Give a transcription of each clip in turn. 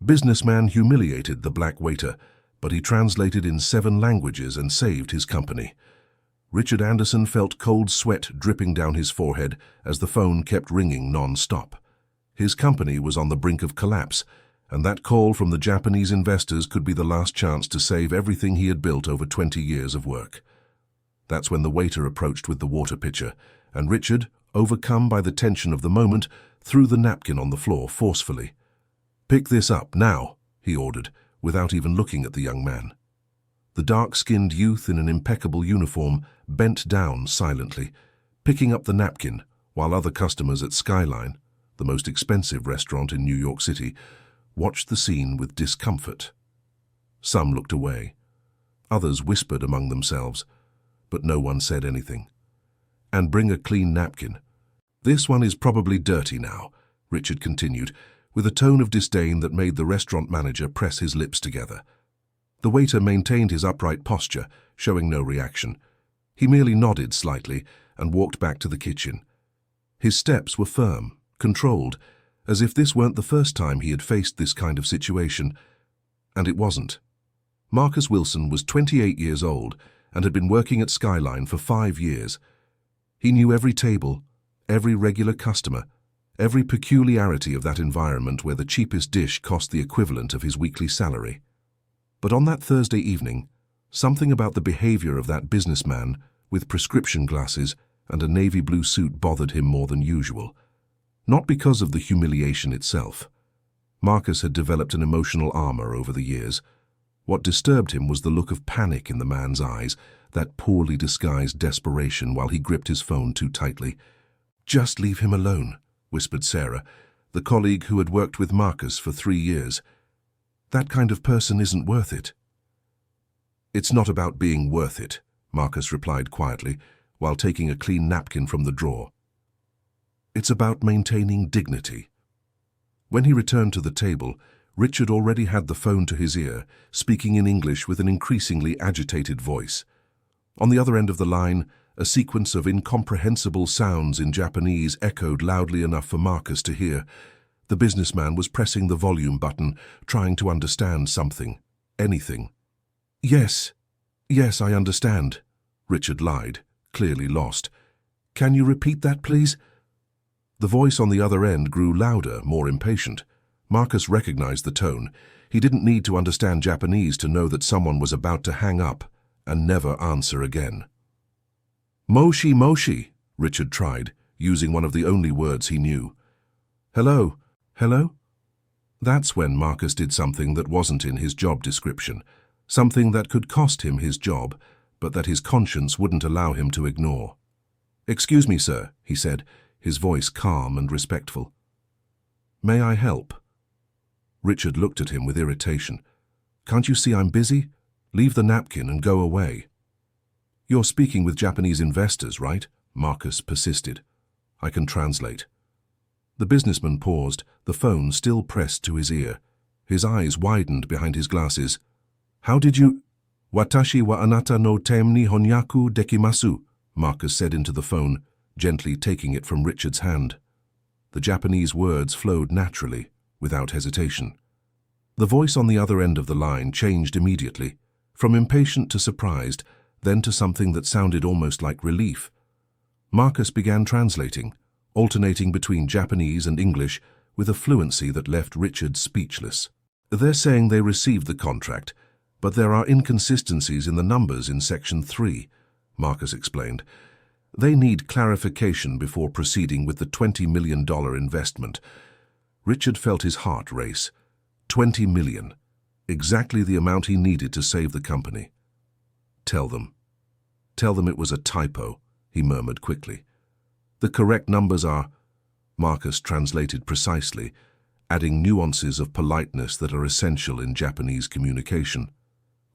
businessman humiliated the black waiter, but he translated in 7 languages and saved his company. Richard Anderson felt cold sweat dripping down his forehead as the phone kept ringing non-stop. His company was on the brink of collapse, and that call from the Japanese investors could be the last chance to save everything he had built over 20 years of work. That's when the waiter approached with the water pitcher, and Richard, overcome by the tension of the moment, threw the napkin on the floor forcefully. "Pick this up, now," he ordered, without even looking at the young man. The dark-skinned youth in an impeccable uniform bent down silently, picking up the napkin, while other customers at Skyline, the most expensive restaurant in New York City, watched the scene with discomfort. Some looked away. Others whispered among themselves, but no one said anything. "And bring a clean napkin. This one is probably dirty now," Richard continued, with a tone of disdain that made the restaurant manager press his lips together. The waiter maintained his upright posture, showing no reaction. He merely nodded slightly and walked back to the kitchen. His steps were firm, controlled, as if this weren't the first time he had faced this kind of situation. And it wasn't. Marcus Wilson was 28 years old and had been working at Skyline for 5 years. He knew every table, every regular customer, every peculiarity of that environment where the cheapest dish cost the equivalent of his weekly salary. But on that Thursday evening, something about the behavior of that businessman with prescription glasses and a navy blue suit bothered him more than usual. Not because of the humiliation itself. Marcus had developed an emotional armor over the years. What disturbed him was the look of panic in the man's eyes, that poorly disguised desperation while he gripped his phone too tightly. "Just leave him alone," whispered Sarah, the colleague who had worked with Marcus for 3 years. "That kind of person isn't worth it." "It's not about being worth it," Marcus replied quietly, while taking a clean napkin from the drawer. "It's about maintaining dignity." When he returned to the table, Richard already had the phone to his ear, speaking in English with an increasingly agitated voice. On the other end of the line, a sequence of incomprehensible sounds in Japanese echoed loudly enough for Marcus to hear. The businessman was pressing the volume button, trying to understand something, anything. Yes, I understand," Richard lied, clearly lost. "Can you repeat that, please?" The voice on the other end grew louder, more impatient. Marcus recognized the tone. He didn't need to understand Japanese to know that someone was about to hang up and never answer again. "Moshi, moshi," Richard tried, using one of the only words he knew. "Hello, hello?" That's when Marcus did something that wasn't in his job description, something that could cost him his job, but that his conscience wouldn't allow him to ignore. "Excuse me, sir," he said, his voice calm and respectful. "May I help?" Richard looked at him with irritation. "Can't you see I'm busy? Leave the napkin and go away." "You're speaking with Japanese investors, right?" Marcus persisted. "I can translate." The businessman paused, the phone still pressed to his ear. His eyes widened behind his glasses. "How did you—" "Watashi wa anata no tem ni honyaku dekimasu," Marcus said into the phone, gently taking it from Richard's hand. The Japanese words flowed naturally, without hesitation. The voice on the other end of the line changed immediately, from impatient to surprised, then to something that sounded almost like relief. Marcus began translating, alternating between Japanese and English with a fluency that left Richard speechless. "They're saying they received the contract, but there are inconsistencies in the numbers in Section 3, Marcus explained. "They need clarification before proceeding with the $20 million investment." Richard felt his heart race. $20 million. Exactly the amount he needed to save the company. Tell them it was a typo," he murmured quickly. "The correct numbers are—" Marcus translated precisely, adding nuances of politeness that are essential in Japanese communication.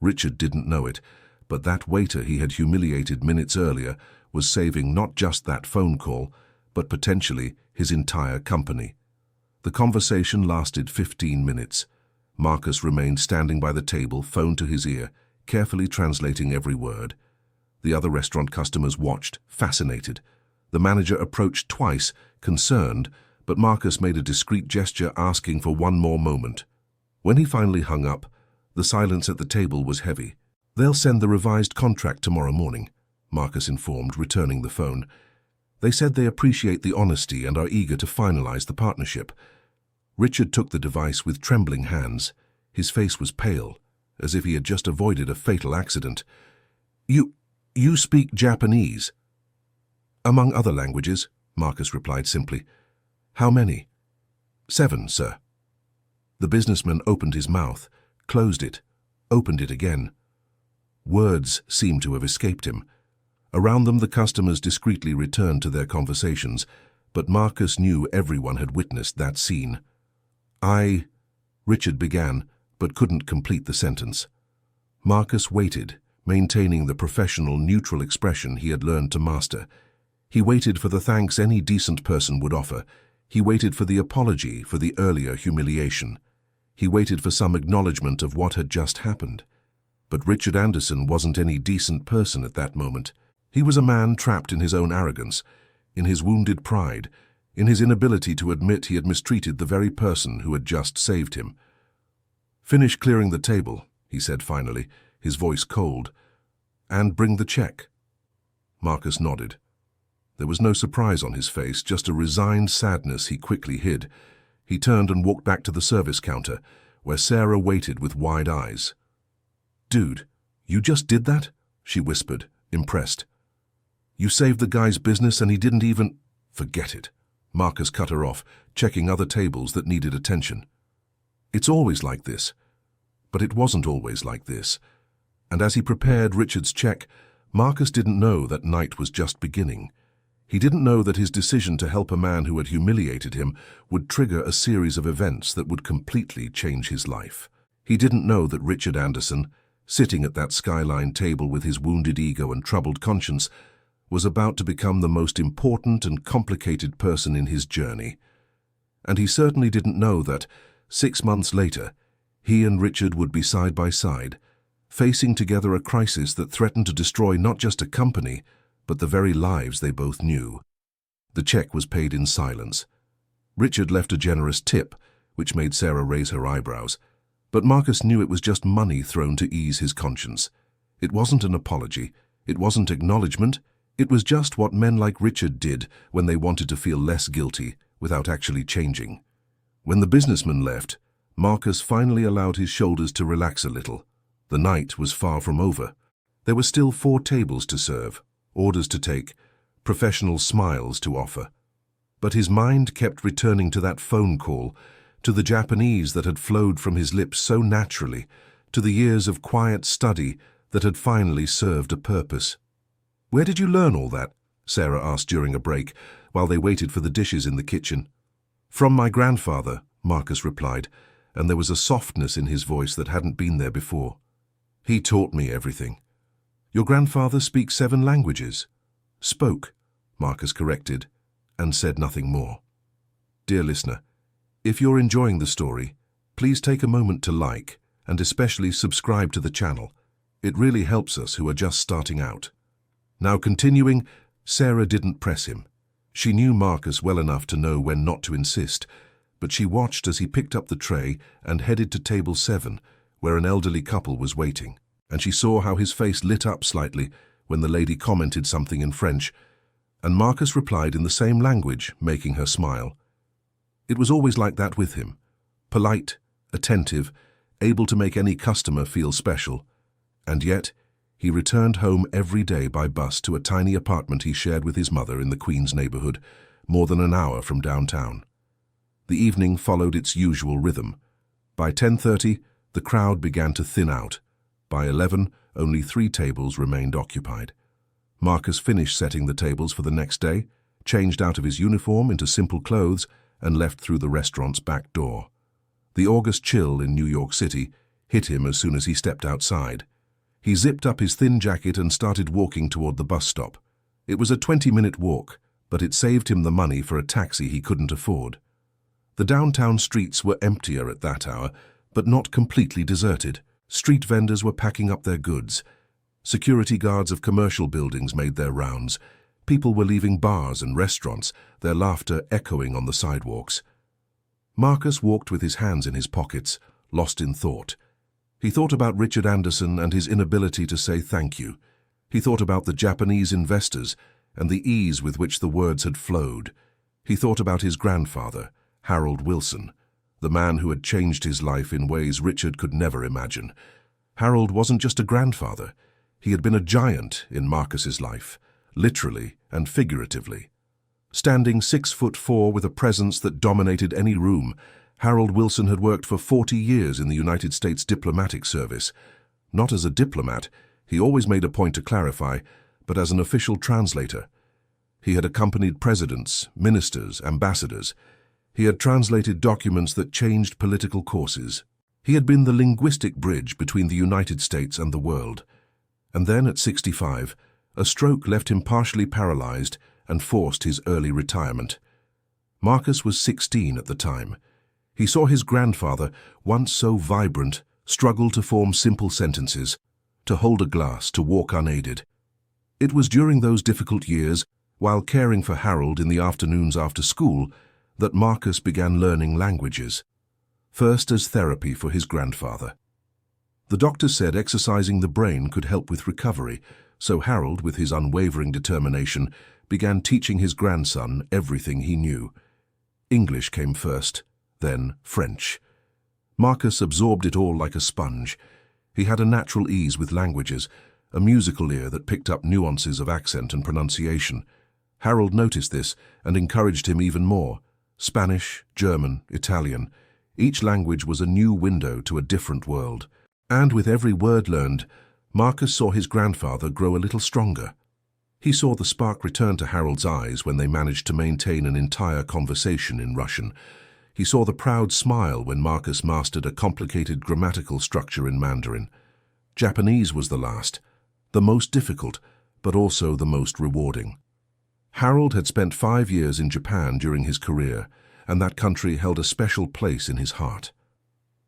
Richard didn't know it, but that waiter he had humiliated minutes earlier was saving not just that phone call, but potentially his entire company. The conversation lasted 15 minutes. Marcus remained standing by the table, phone to his ear, carefully translating every word. The other restaurant customers watched, fascinated. The manager approached twice, concerned, but Marcus made a discreet gesture asking for one more moment. When he finally hung up, the silence at the table was heavy. "They'll send the revised contract tomorrow morning," Marcus informed, returning the phone. "They said they appreciate the honesty and are eager to finalize the partnership." Richard took the device with trembling hands. His face was pale, as if he had just avoided a fatal accident. You speak Japanese?" "Among other languages," Marcus replied simply. "How many?" "7, sir." The businessman opened his mouth, closed it, opened it again. Words seemed to have escaped him. Around them the customers discreetly returned to their conversations, but Marcus knew everyone had witnessed that scene. Richard began, but couldn't complete the sentence. Marcus waited, maintaining the professional, neutral expression he had learned to master. He waited for the thanks any decent person would offer. He waited for the apology for the earlier humiliation. He waited for some acknowledgement of what had just happened. But Richard Anderson wasn't any decent person at that moment. He was a man trapped in his own arrogance, in his wounded pride, in his inability to admit he had mistreated the very person who had just saved him. "Finish clearing the table," he said finally, his voice cold. "And bring the check." Marcus nodded. There was no surprise on his face, just a resigned sadness he quickly hid. He turned and walked back to the service counter, where Sarah waited with wide eyes. "Dude, you just did that?" she whispered, impressed. "You saved the guy's business and he didn't even—" "Forget it." Marcus cut her off, checking other tables that needed attention. "It's always like this." But it wasn't always like this. And as he prepared Richard's check, Marcus didn't know that night was just beginning. He didn't know that his decision to help a man who had humiliated him would trigger a series of events that would completely change his life. He didn't know that Richard Anderson, sitting at that skyline table with his wounded ego and troubled conscience, was about to become the most important and complicated person in his journey. And he certainly didn't know that, 6 months later, he and Richard would be side by side, facing together a crisis that threatened to destroy not just a company, but the very lives they both knew. The check was paid in silence. Richard left a generous tip, which made Sarah raise her eyebrows. But Marcus knew it was just money thrown to ease his conscience. It wasn't an apology. It wasn't acknowledgement. It was just what men like Richard did when they wanted to feel less guilty without actually changing. When the businessman left, Marcus finally allowed his shoulders to relax a little. The night was far from over. There were still 4 tables to serve, orders to take, professional smiles to offer. But his mind kept returning to that phone call, to the Japanese that had flowed from his lips so naturally, to the years of quiet study that had finally served a purpose. "Where did you learn all that?" Sarah asked during a break, while they waited for the dishes in the kitchen. "From my grandfather," Marcus replied, and there was a softness in his voice that hadn't been there before. "He taught me everything." "Your grandfather speaks 7 languages?" "Spoke," Marcus corrected, and said nothing more. Dear listener, if you're enjoying the story, please take a moment to like and especially subscribe to the channel. It really helps us who are just starting out. Now continuing, Sarah didn't press him. She knew Marcus well enough to know when not to insist, but she watched as he picked up the tray and headed to table 7, where an elderly couple was waiting, and she saw how his face lit up slightly when the lady commented something in French, and Marcus replied in the same language, making her smile. It was always like that with him, polite, attentive, able to make any customer feel special, and yet he returned home every day by bus to a tiny apartment he shared with his mother in the Queens neighborhood, more than an hour from downtown. The evening followed its usual rhythm. By 10:30, the crowd began to thin out. By 11, only 3 tables remained occupied. Marcus finished setting the tables for the next day, changed out of his uniform into simple clothes, and left through the restaurant's back door. The August chill in New York City hit him as soon as he stepped outside. He zipped up his thin jacket and started walking toward the bus stop. It was a 20-minute walk, but it saved him the money for a taxi he couldn't afford. The downtown streets were emptier at that hour, but not completely deserted. Street vendors were packing up their goods. Security guards of commercial buildings made their rounds. People were leaving bars and restaurants, their laughter echoing on the sidewalks. Marcus walked with his hands in his pockets, lost in thought. He thought about Richard Anderson and his inability to say thank you. He thought about the Japanese investors and the ease with which the words had flowed. He thought about his grandfather, Harold Wilson, the man who had changed his life in ways Richard could never imagine. Harold wasn't just a grandfather. He had been a giant in Marcus's life, literally and figuratively. Standing 6'4" with a presence that dominated any room, Harold Wilson had worked for 40 years in the United States diplomatic service. Not as a diplomat, he always made a point to clarify, but as an official translator. He had accompanied presidents, ministers, ambassadors. He had translated documents that changed political courses. He had been the linguistic bridge between the United States and the world. And then, at 65, a stroke left him partially paralyzed and forced his early retirement. Marcus was 16 at the time. He saw his grandfather, once so vibrant, struggle to form simple sentences, to hold a glass, to walk unaided. It was during those difficult years, while caring for Harold in the afternoons after school, that Marcus began learning languages, first as therapy for his grandfather. The doctor said exercising the brain could help with recovery, so Harold, with his unwavering determination, began teaching his grandson everything he knew. English came first, then French. Marcus absorbed it all like a sponge. He had a natural ease with languages, a musical ear that picked up nuances of accent and pronunciation. Harold noticed this and encouraged him even more. Spanish, German, Italian. Each language was a new window to a different world. And with every word learned, Marcus saw his grandfather grow a little stronger. He saw the spark return to Harold's eyes when they managed to maintain an entire conversation in Russian. He saw the proud smile when Marcus mastered a complicated grammatical structure in Mandarin. Japanese was the last, the most difficult, but also the most rewarding. Harold had spent 5 years in Japan during his career, and that country held a special place in his heart.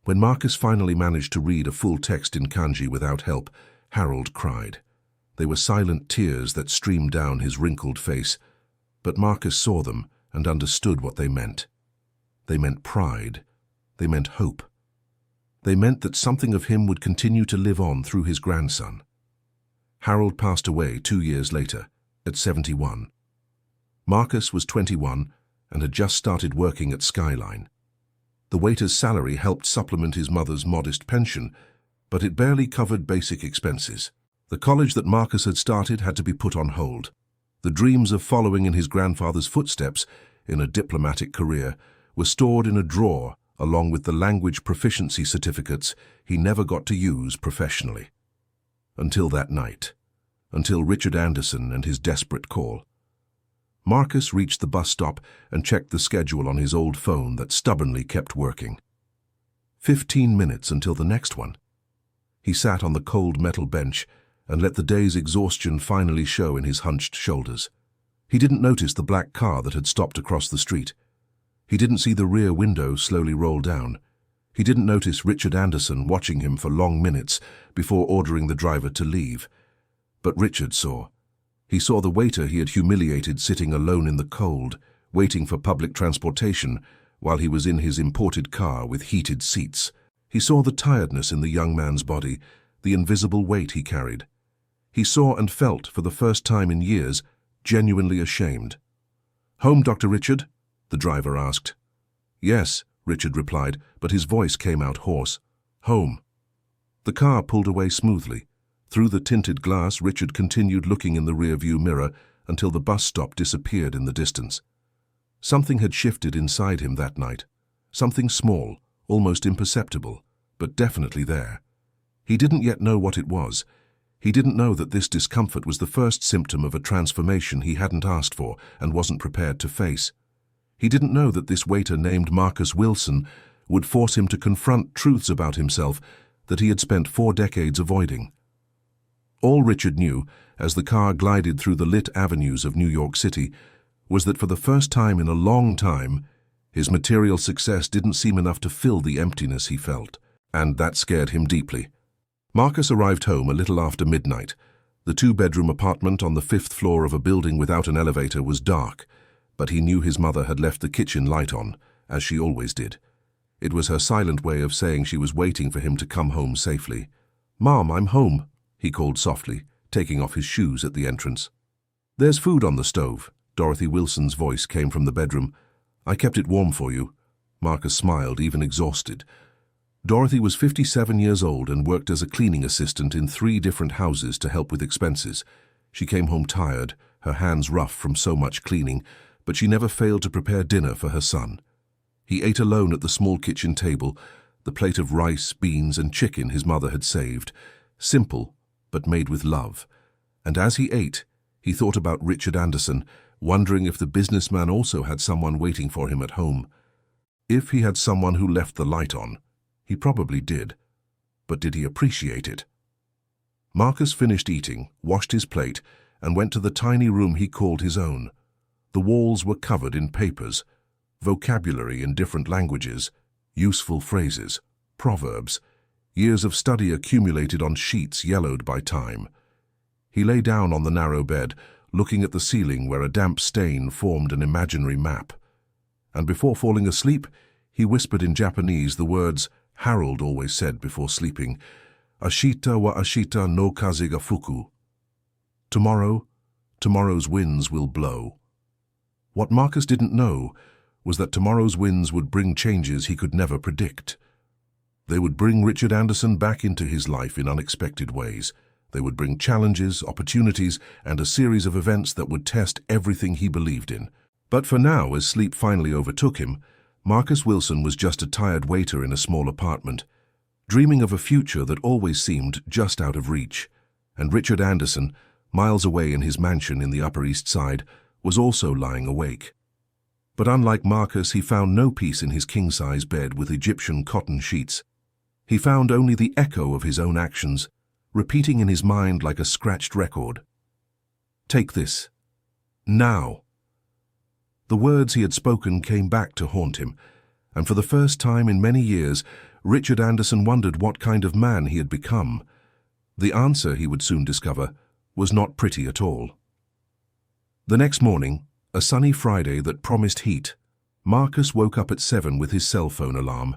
When Marcus finally managed to read a full text in kanji without help, Harold cried. They were silent tears that streamed down his wrinkled face, but Marcus saw them and understood what they meant. They meant pride. They meant hope. They meant that something of him would continue to live on through his grandson. Harold passed away 2 years later, at 71. Marcus was 21 and had just started working at Skyline. The waiter's salary helped supplement his mother's modest pension, but it barely covered basic expenses. The college that Marcus had started had to be put on hold. The dreams of following in his grandfather's footsteps in a diplomatic career were stored in a drawer along with the language proficiency certificates he never got to use professionally. Until that night. Until Richard Anderson and his desperate call. Marcus reached the bus stop and checked the schedule on his old phone that stubbornly kept working. 15 minutes until the next one. He sat on the cold metal bench and let the day's exhaustion finally show in his hunched shoulders. He didn't notice the black car that had stopped across the street. He didn't see the rear window slowly roll down. He didn't notice Richard Anderson watching him for long minutes before ordering the driver to leave. But Richard saw. He saw the waiter he had humiliated sitting alone in the cold, waiting for public transportation while he was in his imported car with heated seats. He saw the tiredness in the young man's body, the invisible weight he carried. He saw and felt, for the first time in years, genuinely ashamed. "Home, Dr. Richard?" the driver asked. "Yes," Richard replied, but his voice came out hoarse. "Home." The car pulled away smoothly. Through the tinted glass, Richard continued looking in the rear-view mirror until the bus stop disappeared in the distance. Something had shifted inside him that night. Something small, almost imperceptible, but definitely there. He didn't yet know what it was. He didn't know that this discomfort was the first symptom of a transformation he hadn't asked for and wasn't prepared to face. He didn't know that this waiter named Marcus Wilson would force him to confront truths about himself that he had spent 4 decades avoiding. All Richard knew, as the car glided through the lit avenues of New York City, was that for the first time in a long time, his material success didn't seem enough to fill the emptiness he felt, and that scared him deeply. Marcus arrived home a little after midnight. The 2-bedroom apartment on the 5th floor of a building without an elevator was dark, but he knew his mother had left the kitchen light on, as she always did. It was her silent way of saying she was waiting for him to come home safely. "Mom, I'm home," he called softly, taking off his shoes at the entrance. "There's food on the stove." Dorothy Wilson's voice came from the bedroom. "I kept it warm for you." Marcus smiled, even exhausted. Dorothy was 57 years old and worked as a cleaning assistant in 3 different houses to help with expenses. She came home tired, her hands rough from so much cleaning, but she never failed to prepare dinner for her son. He ate alone at the small kitchen table, the plate of rice, beans, and chicken his mother had saved, simple but made with love. And as he ate, he thought about Richard Anderson, wondering if the businessman also had someone waiting for him at home. If he had someone who left the light on, he probably did. But did he appreciate it? Marcus finished eating, washed his plate, and went to the tiny room he called his own. The walls were covered in papers, vocabulary in different languages, useful phrases, proverbs, years of study accumulated on sheets yellowed by time. He lay down on the narrow bed, looking at the ceiling where a damp stain formed an imaginary map. And before falling asleep, he whispered in Japanese the words Harold always said before sleeping, "Ashita wa ashita no kaze ga fuku." Tomorrow's winds will blow. What Marcus didn't know was that tomorrow's winds would bring changes he could never predict. They would bring Richard Anderson back into his life in unexpected ways. They would bring challenges, opportunities, and a series of events that would test everything he believed in. But for now, as sleep finally overtook him, Marcus Wilson was just a tired waiter in a small apartment, dreaming of a future that always seemed just out of reach. And Richard Anderson, miles away in his mansion in the Upper East Side, was also lying awake. But unlike Marcus, he found no peace in his king-size bed with Egyptian cotton sheets. He found only the echo of his own actions, repeating in his mind like a scratched record. "Take this. Now." The words he had spoken came back to haunt him, and for the first time in many years, Richard Anderson wondered what kind of man he had become. The answer, he would soon discover, was not pretty at all. The next morning, a sunny Friday that promised heat, Marcus woke up at 7 with his cell phone alarm.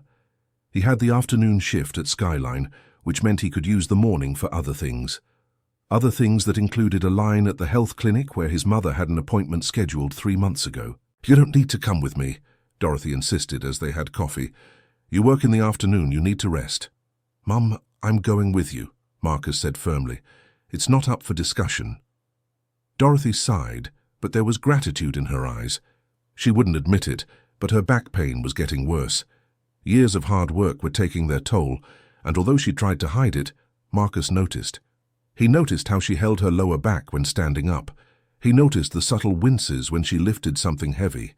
He had the afternoon shift at Skyline, which meant he could use the morning for other things. Other things that included a line at the health clinic where his mother had an appointment scheduled 3 months ago. "You don't need to come with me," Dorothy insisted as they had coffee. "You work in the afternoon, you need to rest." "Mum, I'm going with you," Marcus said firmly. "It's not up for discussion." Dorothy sighed, but there was gratitude in her eyes. She wouldn't admit it, but her back pain was getting worse. Years of hard work were taking their toll, and although she tried to hide it, Marcus noticed. He noticed how she held her lower back when standing up. He noticed the subtle winces when she lifted something heavy.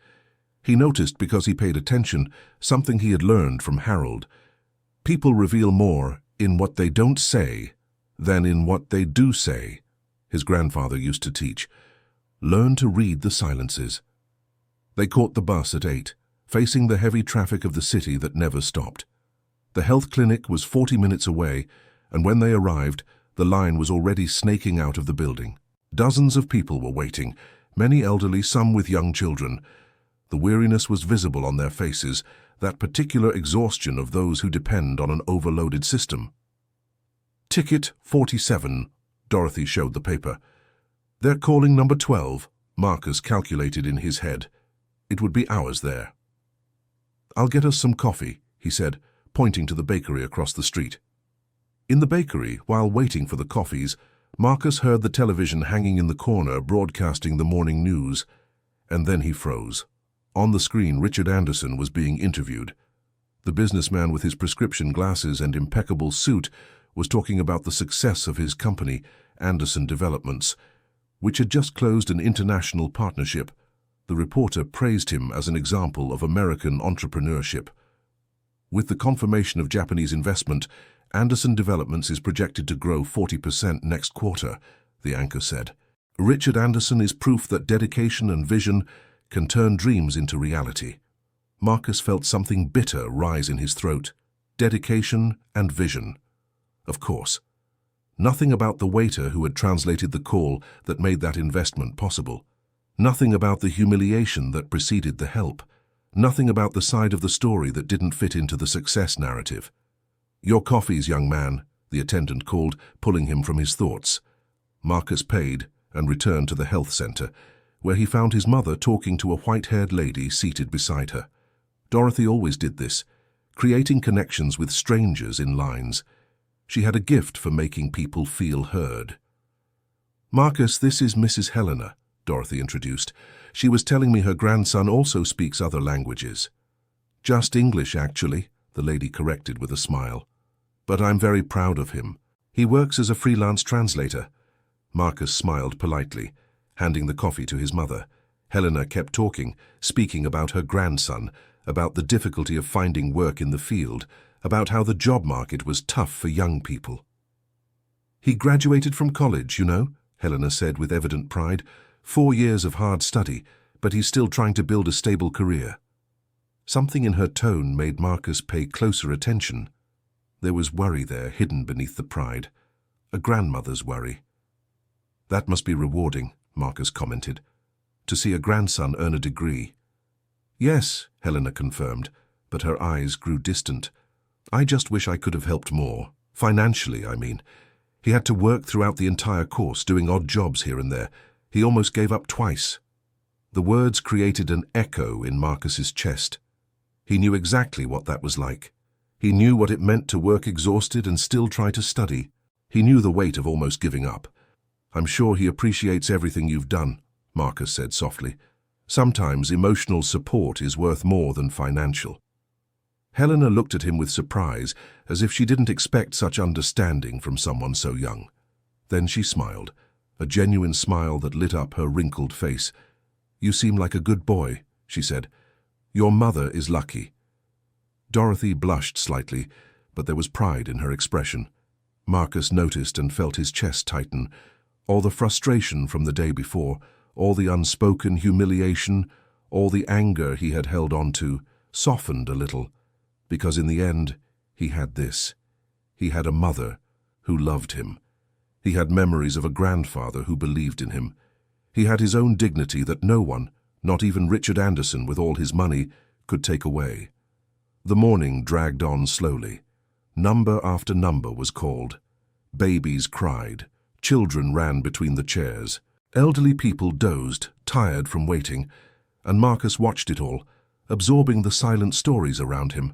He noticed, because he paid attention, something he had learned from Harold. People reveal more in what they don't say than in what they do say, his grandfather used to teach. Learn to read the silences. They caught the bus at 8, facing the heavy traffic of the city that never stopped. The health clinic was 40 minutes away, and when they arrived, the line was already snaking out of the building. Dozens of people were waiting, many elderly, some with young children. The weariness was visible on their faces, that particular exhaustion of those who depend on an overloaded system. "Ticket 47, Dorothy showed the paper. "They're calling number 12, Marcus calculated in his head. It would be hours there. "I'll get us some coffee," he said, pointing to the bakery across the street. In the bakery, while waiting for the coffees, Marcus heard the television hanging in the corner broadcasting the morning news, and then he froze. On the screen, Richard Anderson was being interviewed. The businessman with his prescription glasses and impeccable suit was talking about the success of his company, Anderson Developments, which had just closed an international partnership. The reporter praised him as an example of American entrepreneurship. With the confirmation of Japanese investment, Anderson Developments is projected to grow 40% next quarter, the anchor said. Richard Anderson is proof that dedication and vision can turn dreams into reality. Marcus felt something bitter rise in his throat. Dedication and vision. Of course. Nothing about the waiter who had translated the call that made that investment possible. Nothing about the humiliation that preceded the help. Nothing about the side of the story that didn't fit into the success narrative. "Your coffees, young man," the attendant called, pulling him from his thoughts. Marcus paid and returned to the health center, where he found his mother talking to a white-haired lady seated beside her. Dorothy always did this, creating connections with strangers in lines. She had a gift for making people feel heard. "Marcus, this is Mrs. Helena," Dorothy introduced. "She was telling me her grandson also speaks other languages." "Just English, actually," the lady corrected with a smile. "But I'm very proud of him. He works as a freelance translator." Marcus smiled politely, handing the coffee to his mother. Helena kept talking, speaking about her grandson, about the difficulty of finding work in the field, about how the job market was tough for young people. "He graduated from college, you know," Helena said with evident pride. 4 years of hard study, but he's still trying to build a stable career. Something in her tone made Marcus pay closer attention. There was worry there, hidden beneath the pride. A grandmother's worry. "That must be rewarding," Marcus commented, "to see a grandson earn a degree." "Yes," Helena confirmed, but her eyes grew distant. "I just wish I could have helped more. Financially, I mean. He had to work throughout the entire course, doing odd jobs here and there. He almost gave up twice." The words created an echo in Marcus's chest. He knew exactly what that was like. He knew what it meant to work exhausted and still try to study. He knew the weight of almost giving up. "I'm sure he appreciates everything you've done," Marcus said softly. "Sometimes emotional support is worth more than financial." Helena looked at him with surprise, as if she didn't expect such understanding from someone so young. Then she smiled, a genuine smile that lit up her wrinkled face. "You seem like a good boy," she said. "Your mother is lucky." Dorothy blushed slightly, but there was pride in her expression. Marcus noticed and felt his chest tighten. All the frustration from the day before, all the unspoken humiliation, all the anger he had held on to, softened a little, because in the end, he had this. He had a mother who loved him. He had memories of a grandfather who believed in him. He had his own dignity that no one, not even Richard Anderson with all his money, could take away. The morning dragged on slowly. Number after number was called. Babies cried. Children ran between the chairs. Elderly people dozed, tired from waiting, and Marcus watched it all, absorbing the silent stories around him.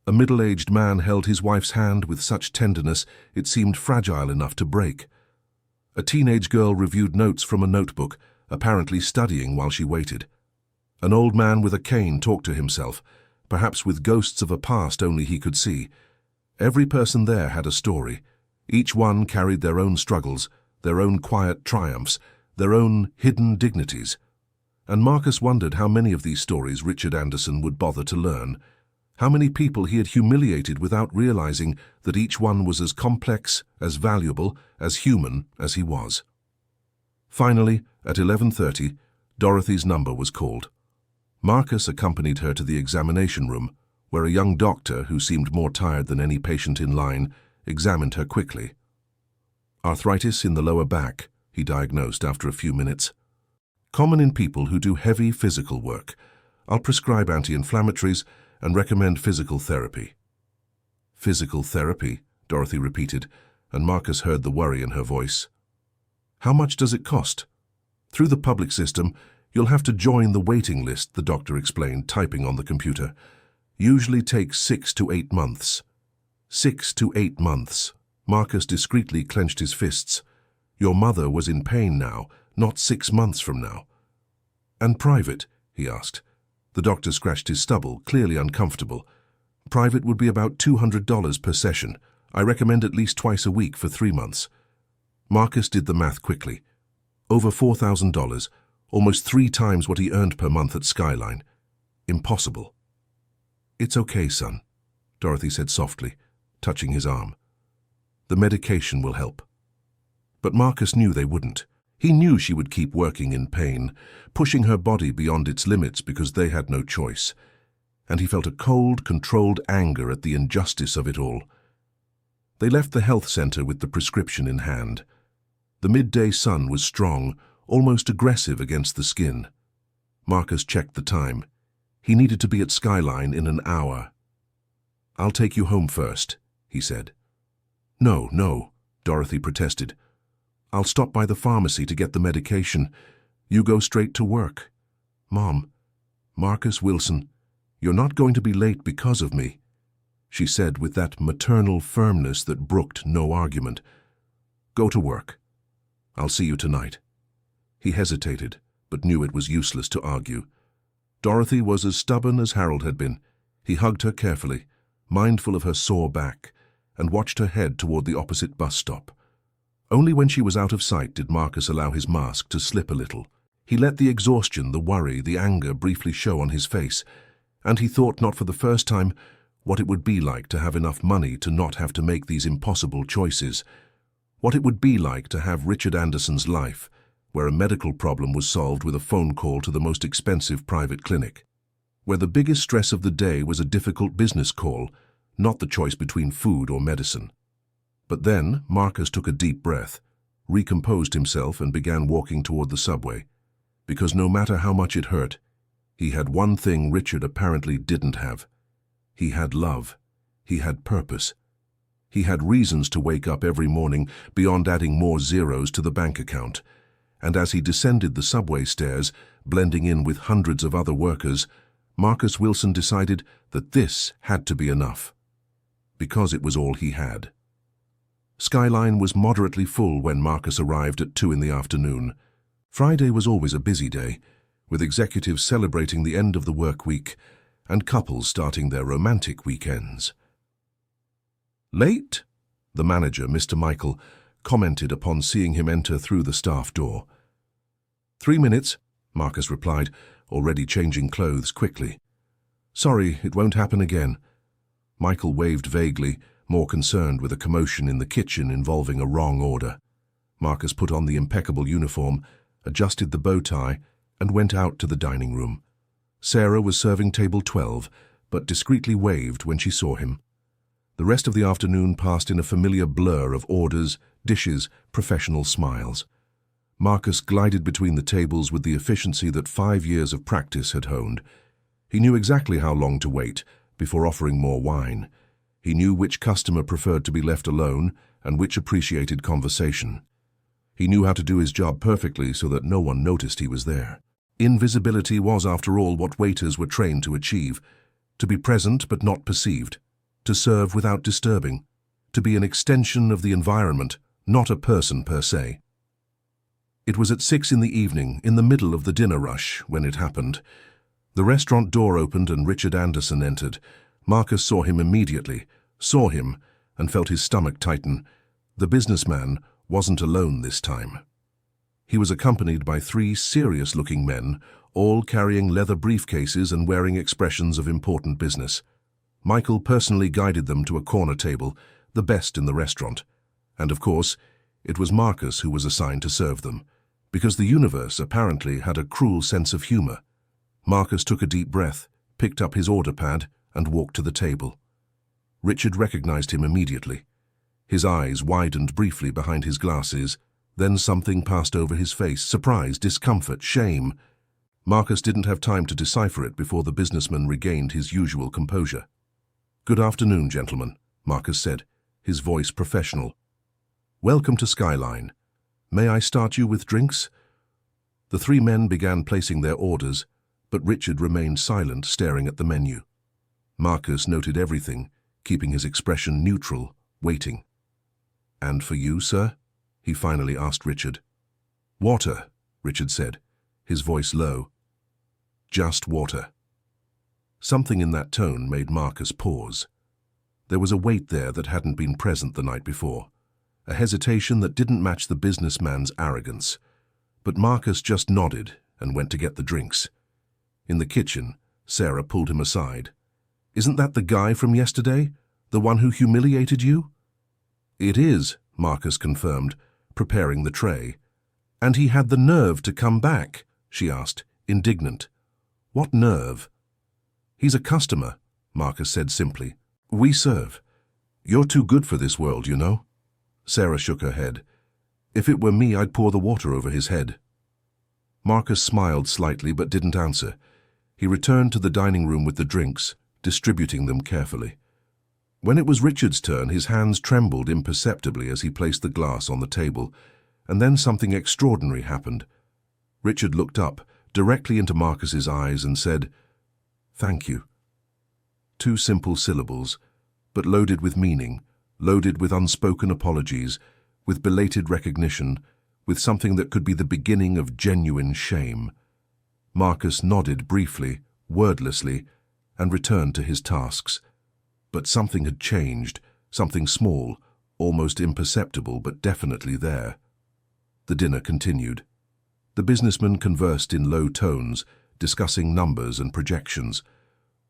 A middle-aged man held his wife's hand with such tenderness it seemed fragile enough to break. A teenage girl reviewed notes from a notebook, apparently studying while she waited. An old man with a cane talked to himself, perhaps with ghosts of a past only he could see. Every person there had a story. Each one carried their own struggles, their own quiet triumphs, their own hidden dignities. And Marcus wondered how many of these stories Richard Anderson would bother to learn. How many people he had humiliated without realizing that each one was as complex, as valuable, as human as he was. Finally, at 11:30, Dorothy's number was called. Marcus accompanied her to the examination room, where a young doctor, who seemed more tired than any patient in line, examined her quickly. "Arthritis in the lower back," he diagnosed after a few minutes. "Common in people who do heavy physical work. I'll prescribe anti-inflammatories and recommend physical therapy." "Physical therapy," Dorothy repeated, and Marcus heard the worry in her voice. "How much does it cost?" "Through the public system, you'll have to join the waiting list," the doctor explained, typing on the computer. "Usually takes 6 to 8 months. 6 to 8 months. Marcus discreetly clenched his fists. Your mother was in pain now, not 6 months from now. "And private?" he asked. The doctor scratched his stubble, clearly uncomfortable. "Private would be about $200 per session. I recommend at least twice a week for 3 months. Marcus did the math quickly. Over $4,000, almost 3 times what he earned per month at Skyline. Impossible. "It's okay, son," Dorothy said softly, touching his arm. "The medication will help." But Marcus knew they wouldn't. He knew she would keep working in pain, pushing her body beyond its limits because they had no choice. And he felt a cold, controlled anger at the injustice of it all. They left the health center with the prescription in hand. The midday sun was strong, almost aggressive against the skin. Marcus checked the time. He needed to be at Skyline in an hour. "I'll take you home first," he said. "No, no," Dorothy protested. "I'll stop by the pharmacy to get the medication. You go straight to work." "Mom, Marcus Wilson, you're not going to be late because of me," she said with that maternal firmness that brooked no argument. "Go to work. I'll see you tonight." He hesitated, but knew it was useless to argue. Dorothy was as stubborn as Harold had been. He hugged her carefully, mindful of her sore back, and watched her head toward the opposite bus stop. Only when she was out of sight did Marcus allow his mask to slip a little. He let the exhaustion, the worry, the anger briefly show on his face, and he thought, not for the first time, what it would be like to have enough money to not have to make these impossible choices. What it would be like to have Richard Anderson's life, where a medical problem was solved with a phone call to the most expensive private clinic. Where the biggest stress of the day was a difficult business call, not the choice between food or medicine. But then Marcus took a deep breath, recomposed himself, and began walking toward the subway. Because no matter how much it hurt, he had one thing Richard apparently didn't have. He had love. He had purpose. He had reasons to wake up every morning beyond adding more zeros to the bank account. And as he descended the subway stairs, blending in with hundreds of other workers, Marcus Wilson decided that this had to be enough. Because it was all he had. Skyline was moderately full when Marcus arrived at 2 in the afternoon. Friday was always a busy day, with executives celebrating the end of the work week and couples starting their romantic weekends. "Late?" the manager, Mr. Michael, commented upon seeing him enter through the staff door. 3 minutes, Marcus replied, already changing clothes quickly. "Sorry, it won't happen again." Michael waved vaguely, more concerned with a commotion in the kitchen involving a wrong order. Marcus put on the impeccable uniform, adjusted the bow tie, and went out to the dining room. Sarah was serving table 12, but discreetly waved when she saw him. The rest of the afternoon passed in a familiar blur of orders, dishes, professional smiles. Marcus glided between the tables with the efficiency that 5 years of practice had honed. He knew exactly how long to wait before offering more wine. He knew which customer preferred to be left alone and which appreciated conversation. He knew how to do his job perfectly so that no one noticed he was there. Invisibility was, after all, what waiters were trained to achieve. To be present but not perceived. To serve without disturbing. To be an extension of the environment, not a person per se. It was at 6 in the evening, in the middle of the dinner rush, when it happened. The restaurant door opened and Richard Anderson entered. Marcus saw him immediately, and felt his stomach tighten. The businessman wasn't alone this time. He was accompanied by 3 serious-looking men, all carrying leather briefcases and wearing expressions of important business. Michael personally guided them to a corner table, the best in the restaurant. And of course, it was Marcus who was assigned to serve them, because the universe apparently had a cruel sense of humor. Marcus took a deep breath, picked up his order pad, and walked to the table. Richard recognized him immediately. His eyes widened briefly behind his glasses, then something passed over his face, surprise, discomfort, shame. Marcus didn't have time to decipher it before the businessman regained his usual composure. "Good afternoon, gentlemen," Marcus said, his voice professional. "Welcome to Skyline. May I start you with drinks?" The 3 men began placing their orders, but Richard remained silent, staring at the menu. Marcus noted everything, keeping his expression neutral, waiting. "And for you, sir?" he finally asked Richard. "Water," Richard said, his voice low. "Just water." Something in that tone made Marcus pause. There was a weight there that hadn't been present the night before, a hesitation that didn't match the businessman's arrogance. But Marcus just nodded and went to get the drinks. In the kitchen, Sarah pulled him aside. "Isn't that the guy from yesterday? The one who humiliated you?" "It is," Marcus confirmed, preparing the tray. "And he had the nerve to come back?" she asked, indignant. "What nerve?" "He's a customer," Marcus said simply. "We serve. You're too good for this world, you know." Sarah shook her head. "If it were me, I'd pour the water over his head." Marcus smiled slightly but didn't answer. He returned to the dining room with the drinks, distributing them carefully. When it was Richard's turn, his hands trembled imperceptibly as he placed the glass on the table, and then something extraordinary happened. Richard looked up, directly into Marcus's eyes, and said, "Thank you." 2 simple syllables, but loaded with meaning, loaded with unspoken apologies, with belated recognition, with something that could be the beginning of genuine shame. Marcus nodded briefly, wordlessly, and returned to his tasks. But something had changed, something small, almost imperceptible, but definitely there. The dinner continued. The businessmen conversed in low tones, discussing numbers and projections.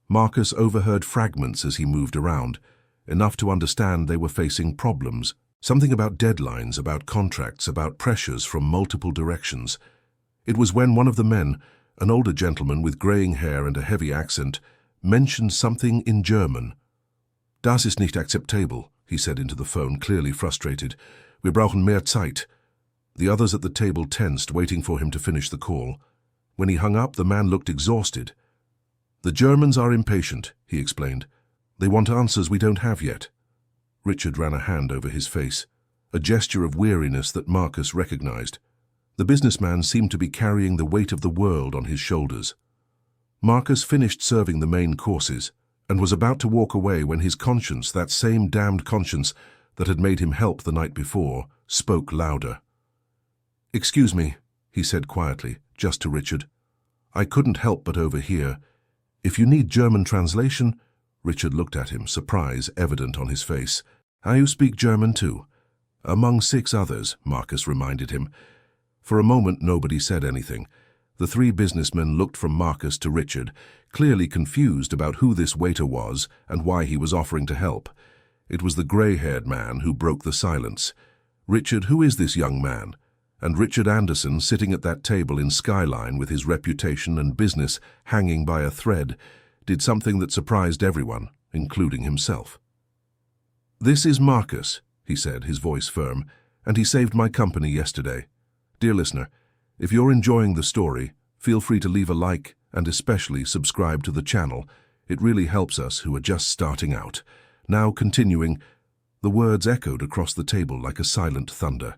Marcus overheard fragments as he moved around, enough to understand they were facing problems, something about deadlines, about contracts, about pressures from multiple directions. It was when one of the men, an older gentleman with graying hair and a heavy accent, mentioned something in German. "Das ist nicht akzeptabel," he said into the phone, clearly frustrated. "Wir brauchen mehr Zeit." The others at the table tensed, waiting for him to finish the call. When he hung up, the man looked exhausted. "The Germans are impatient," he explained. "They want answers we don't have yet." Richard ran a hand over his face, a gesture of weariness that Marcus recognized. The businessman seemed to be carrying the weight of the world on his shoulders. Marcus finished serving the main courses and was about to walk away when his conscience, that same damned conscience that had made him help the night before, spoke louder. "Excuse me," he said quietly, just to Richard. "I couldn't help but overhear. If you need German translation—" Richard looked at him, surprise evident on his face. "I speak German too." "Among 6 others," Marcus reminded him. For a moment nobody said anything. The 3 businessmen looked from Marcus to Richard, clearly confused about who this waiter was and why he was offering to help. It was the grey-haired man who broke the silence. "Richard, who is this young man?" And Richard Anderson, sitting at that table in Skyline with his reputation and business hanging by a thread, did something that surprised everyone, including himself. "This is Marcus," he said, his voice firm, "and he saved my company yesterday. Dear listener, if you're enjoying the story, feel free to leave a like and especially subscribe to the channel. It really helps us who are just starting out." Now continuing, the words echoed across the table like a silent thunder.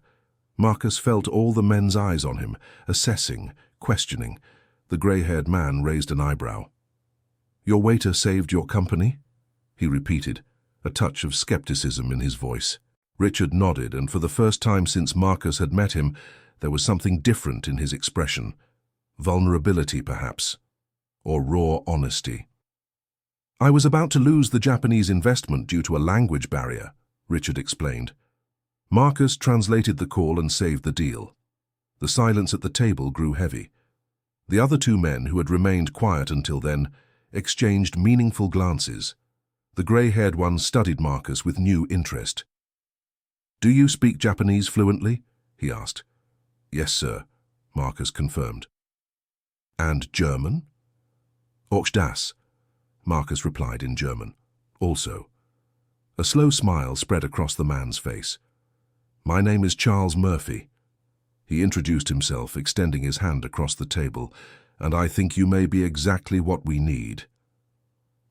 Marcus felt all the men's eyes on him, assessing, questioning. The grey-haired man raised an eyebrow. "Your waiter saved your company?" he repeated, a touch of skepticism in his voice. Richard nodded, and for the first time since Marcus had met him, there was something different in his expression. Vulnerability, perhaps, or raw honesty. "I was about to lose the Japanese investment due to a language barrier," Richard explained. Marcus translated the call and saved the deal. The silence at the table grew heavy. The other 2 men, who had remained quiet until then, exchanged meaningful glances. The grey-haired one studied Marcus with new interest. "Do you speak Japanese fluently?" he asked. "Yes, sir," Marcus confirmed. "And German?" "Auch das," Marcus replied in German. "Also." A slow smile spread across the man's face. "My name is Charles Murphy." He introduced himself, extending his hand across the table. "And I think you may be exactly what we need."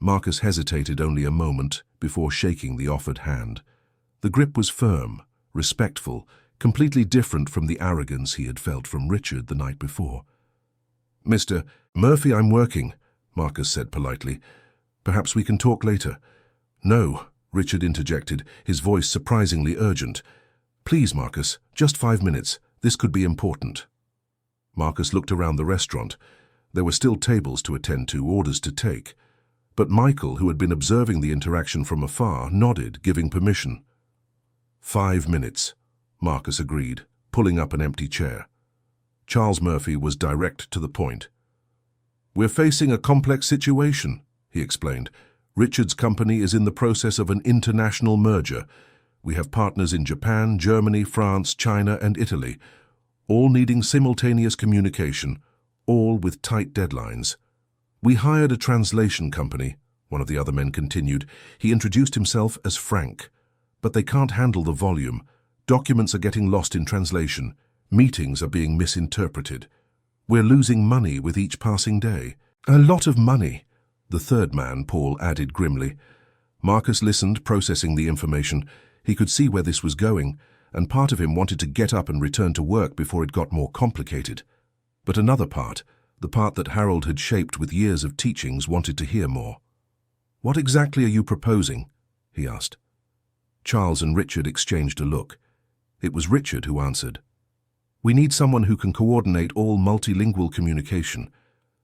Marcus hesitated only a moment before shaking the offered hand. The grip was firm, respectful, completely different from the arrogance he had felt from Richard the night before. "Mr. Murphy, I'm working," Marcus said politely. "Perhaps we can talk later." "No," Richard interjected, his voice surprisingly urgent. "Please, Marcus, just 5 minutes. This could be important." Marcus looked around the restaurant. There were still tables to attend to, orders to take. But Michael, who had been observing the interaction from afar, nodded, giving permission. 5 minutes, Marcus agreed, pulling up an empty chair. Charles Murphy was direct to the point. "We're facing a complex situation," he explained. "Richard's company is in the process of an international merger. We have partners in Japan, Germany, France, China, and Italy, all needing simultaneous communication, all with tight deadlines. We hired a translation company," one of the other men continued. He introduced himself as Frank. "But they can't handle the volume. Documents are getting lost in translation. Meetings are being misinterpreted. We're losing money with each passing day." A lot of money, the third man, Paul, added grimly. Marcus listened, processing the information. He could see where this was going, and part of him wanted to get up and return to work before it got more complicated. But another part, the part that Harold had shaped with years of teachings, wanted to hear more. "What exactly are you proposing?" he asked. Charles and Richard exchanged a look. It was Richard who answered. "We need someone who can coordinate all multilingual communication,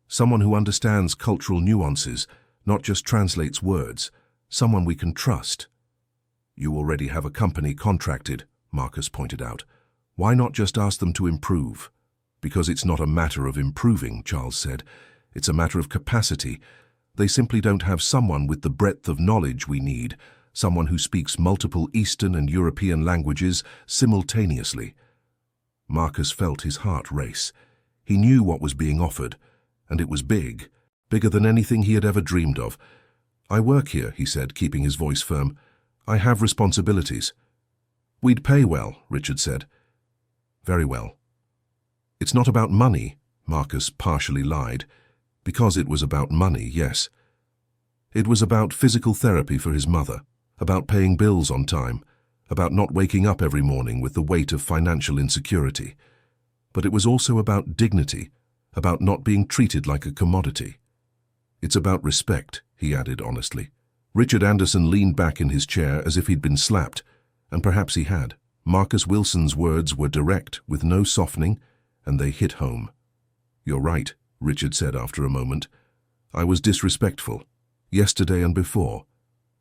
someone who understands cultural nuances, not just translates words, someone we can trust." "You already have a company contracted," Marcus pointed out. "Why not just ask them to improve?" "Because it's not a matter of improving," Charles said. "It's a matter of capacity. They simply don't have someone with the breadth of knowledge we need, someone who speaks multiple Eastern and European languages simultaneously." Marcus felt his heart race. He knew what was being offered, and it was big, bigger than anything he had ever dreamed of. "I work here," he said, keeping his voice firm. "I have responsibilities." "We'd pay well," Richard said. "Very well." "It's not about money," Marcus partially lied. Because it was about money, yes. It was about physical therapy for his mother, about paying bills on time, about not waking up every morning with the weight of financial insecurity. But it was also about dignity, about not being treated like a commodity. "It's about respect," he added honestly. Richard Anderson leaned back in his chair as if he'd been slapped, and perhaps he had. Marcus Wilson's words were direct, with no softening, and they hit home. "You're right," Richard said after a moment. "I was disrespectful, yesterday and before,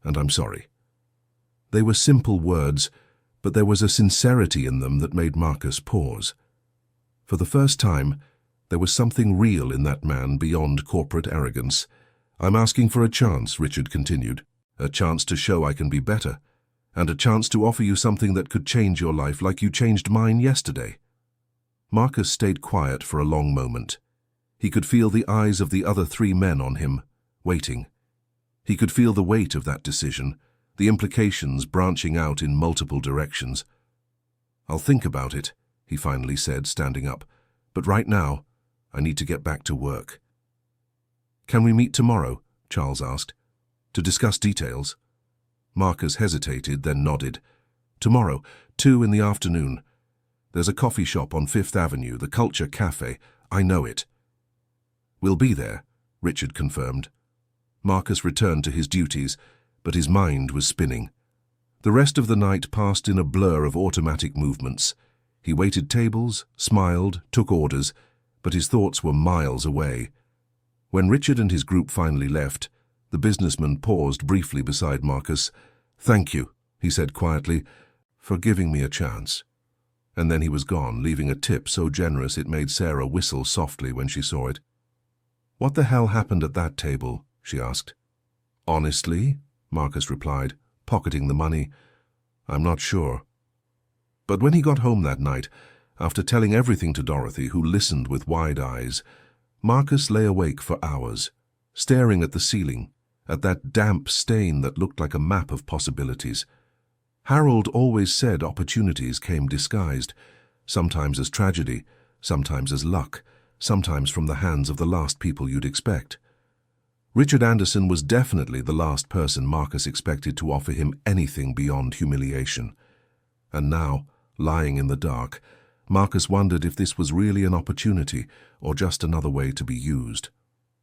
and I'm sorry." They were simple words, but there was a sincerity in them that made Marcus pause. For the first time, there was something real in that man beyond corporate arrogance. "I'm asking for a chance," Richard continued, "a chance to show I can be better, and a chance to offer you something that could change your life like you changed mine yesterday." Marcus stayed quiet for a long moment. He could feel the eyes of the other three men on him, waiting. He could feel the weight of that decision, the implications branching out in multiple directions. "I'll think about it," he finally said, standing up. "But right now, I need to get back to work." "Can we meet tomorrow?" Charles asked. "To discuss details?" Marcus hesitated, then nodded. "Tomorrow, 2 in the afternoon. There's a coffee shop on 5th Avenue, the Culture Cafe. I know it." "We'll be there," Richard confirmed. Marcus returned to his duties, but his mind was spinning. The rest of the night passed in a blur of automatic movements. He waited tables, smiled, took orders, but his thoughts were miles away. When Richard and his group finally left, the businessman paused briefly beside Marcus. "Thank you," he said quietly, "for giving me a chance." And then he was gone, leaving a tip so generous it made Sarah whistle softly when she saw it. "What the hell happened at that table?" she asked. "Honestly," Marcus replied, pocketing the money, "I'm not sure." But when he got home that night, after telling everything to Dorothy, who listened with wide eyes, Marcus lay awake for hours, staring at the ceiling, at that damp stain that looked like a map of possibilities. Harold always said opportunities came disguised, sometimes as tragedy, sometimes as luck, sometimes from the hands of the last people you'd expect. Richard Anderson was definitely the last person Marcus expected to offer him anything beyond humiliation. And now, lying in the dark, Marcus wondered if this was really an opportunity or just another way to be used.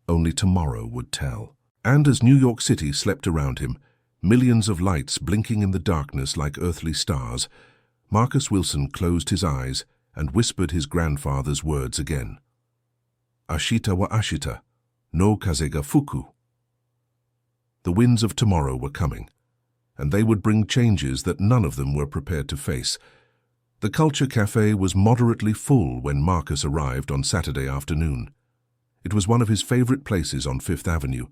Only tomorrow would tell. And as New York City slept around him, millions of lights blinking in the darkness like earthly stars, Marcus Wilson closed his eyes and whispered his grandfather's words again. "Ashita wa ashita, no kaze ga fuku." The winds of tomorrow were coming, and they would bring changes that none of them were prepared to face. The Culture Cafe was moderately full when Marcus arrived on Saturday afternoon. It was one of his favorite places on 5th Avenue,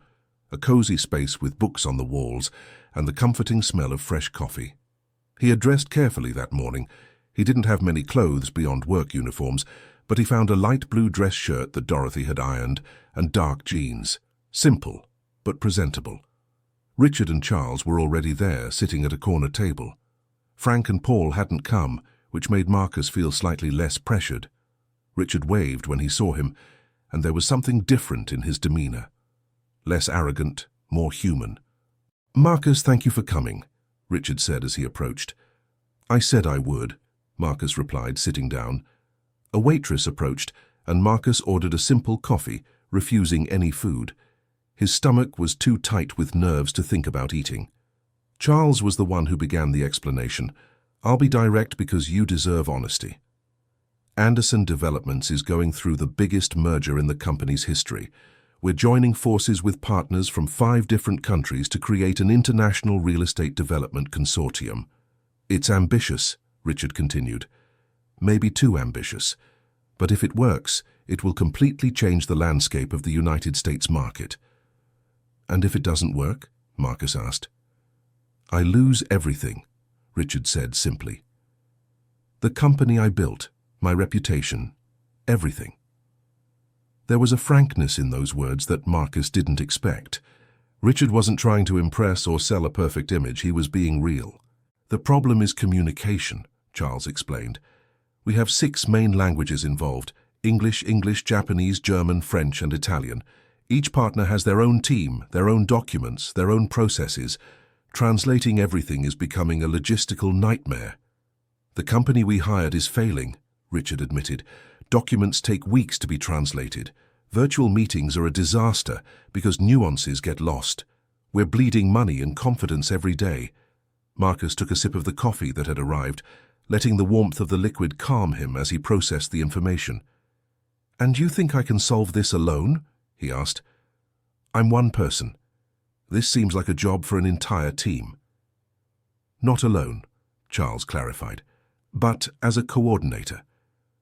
a cozy space with books on the walls and the comforting smell of fresh coffee. He had dressed carefully that morning. He didn't have many clothes beyond work uniforms, but he found a light blue dress shirt that Dorothy had ironed and dark jeans. Simple, but presentable. Richard and Charles were already there, sitting at a corner table. Frank and Paul hadn't come, which made Marcus feel slightly less pressured. Richard waved when he saw him, and there was something different in his demeanor. Less arrogant, more human. "Marcus, thank you for coming," Richard said as he approached. "I said I would," Marcus replied, sitting down. A waitress approached, and Marcus ordered a simple coffee, refusing any food. His stomach was too tight with nerves to think about eating. Charles was the one who began the explanation. "I'll be direct because you deserve honesty. Anderson Developments is going through the biggest merger in the company's history. We're joining forces with partners from 5 different countries to create an international real estate development consortium. It's ambitious," Richard continued. "Maybe too ambitious. But if it works, it will completely change the landscape of the United States market." "And if it doesn't work?" Marcus asked. "I lose everything," Richard said simply. "The company I built, my reputation, everything." There was a frankness in those words that Marcus didn't expect. Richard wasn't trying to impress or sell a perfect image, he was being real. "The problem is communication," Charles explained. "We have 6 main languages involved: English, Japanese, German, French, and Italian. Each partner has their own team, their own documents, their own processes. Translating everything is becoming a logistical nightmare." "The company we hired is failing," Richard admitted. "Documents take weeks to be translated. Virtual meetings are a disaster because nuances get lost. We're bleeding money and confidence every day." Marcus took a sip of the coffee that had arrived, letting the warmth of the liquid calm him as he processed the information. "And you think I can solve this alone?" he asked. "I'm one person. This seems like a job for an entire team." "Not alone," Charles clarified, "but as a coordinator.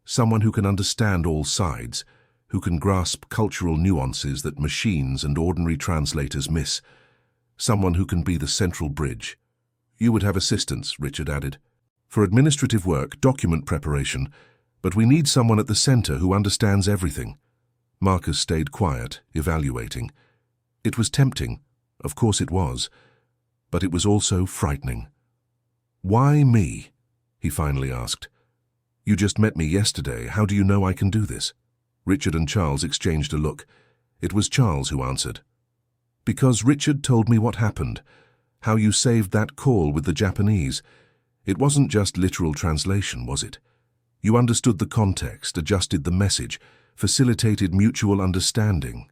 Someone who can understand all sides, who can grasp cultural nuances that machines and ordinary translators miss. Someone who can be the central bridge." "You would have assistance," Richard added, "for administrative work, document preparation, but we need someone at the center who understands everything." Marcus stayed quiet, evaluating. It was tempting, of course it was, but it was also frightening. "Why me?" he finally asked. "You just met me yesterday. How do you know I can do this?" Richard and Charles exchanged a look. It was Charles who answered. "Because Richard told me what happened, how you saved that call with the Japanese. It wasn't just literal translation, was it? You understood the context, adjusted the message, facilitated mutual understanding."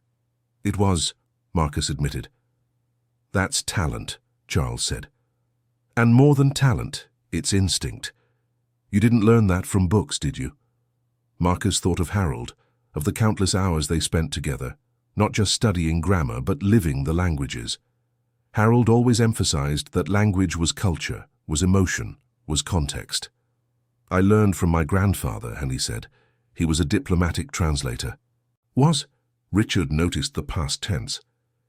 "It was," Marcus admitted. "That's talent," Charles said. "And more than talent, it's instinct. You didn't learn that from books, did you?" Marcus thought of Harold, of the countless hours they spent together, not just studying grammar, but living the languages. Harold always emphasized that language was culture, was emotion, was context. "I learned from my grandfather," Henry said. "He was a diplomatic translator." "Was?" Richard noticed the past tense.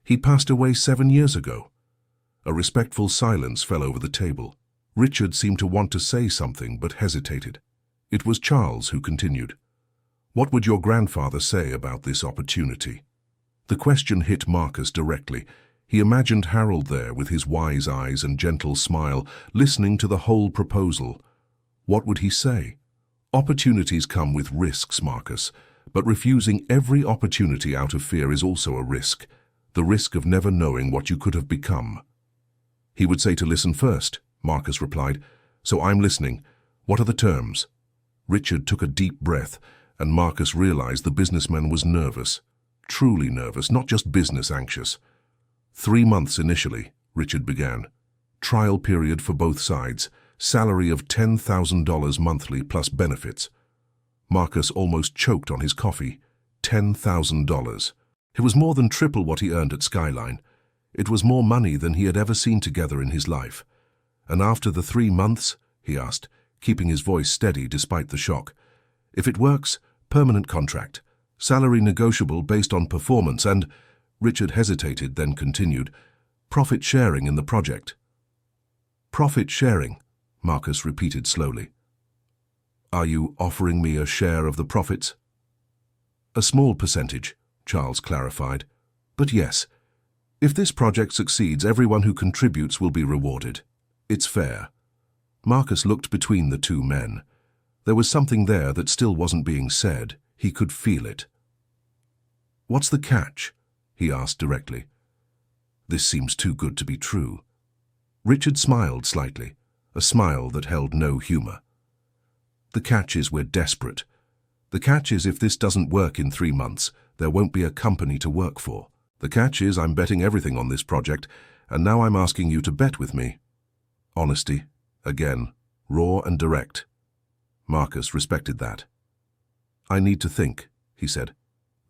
"He passed away 7 years ago." A respectful silence fell over the table. Richard seemed to want to say something, but hesitated. It was Charles who continued. "What would your grandfather say about this opportunity?" The question hit Marcus directly. He imagined Harold there with his wise eyes and gentle smile, listening to the whole proposal. What would he say? Opportunities come with risks, Marcus, but refusing every opportunity out of fear is also a risk, the risk of never knowing what you could have become. "He would say to listen first," Marcus replied. "So I'm listening. What are the terms?" Richard took a deep breath, and Marcus realized the businessman was nervous. Truly nervous, not just business anxious. 3 months initially, Richard began. Trial period for both sides. Salary of $10,000 monthly plus benefits. Marcus almost choked on his coffee. $10,000. It was more than triple what he earned at Skyline. It was more money than he had ever seen together in his life. "And after the 3 months?" he asked, keeping his voice steady despite the shock. "If it works, permanent contract. Salary negotiable based on performance and—" Richard hesitated, then continued, "profit sharing in the project." "Profit sharing," Marcus repeated slowly. "Are you offering me a share of the profits?" "A small percentage," Charles clarified. "But yes, if this project succeeds, everyone who contributes will be rewarded. It's fair." Marcus looked between the 2 men. There was something there that still wasn't being said. He could feel it. What's the catch? He asked directly. This seems too good to be true. Richard smiled slightly, a smile that held no humor. The catch is we're desperate. The catch is if this doesn't work in 3 months, there won't be a company to work for. The catch is I'm betting everything on this project, and now I'm asking you to bet with me. Honesty, again, raw and direct. Marcus respected that. I need to think, he said.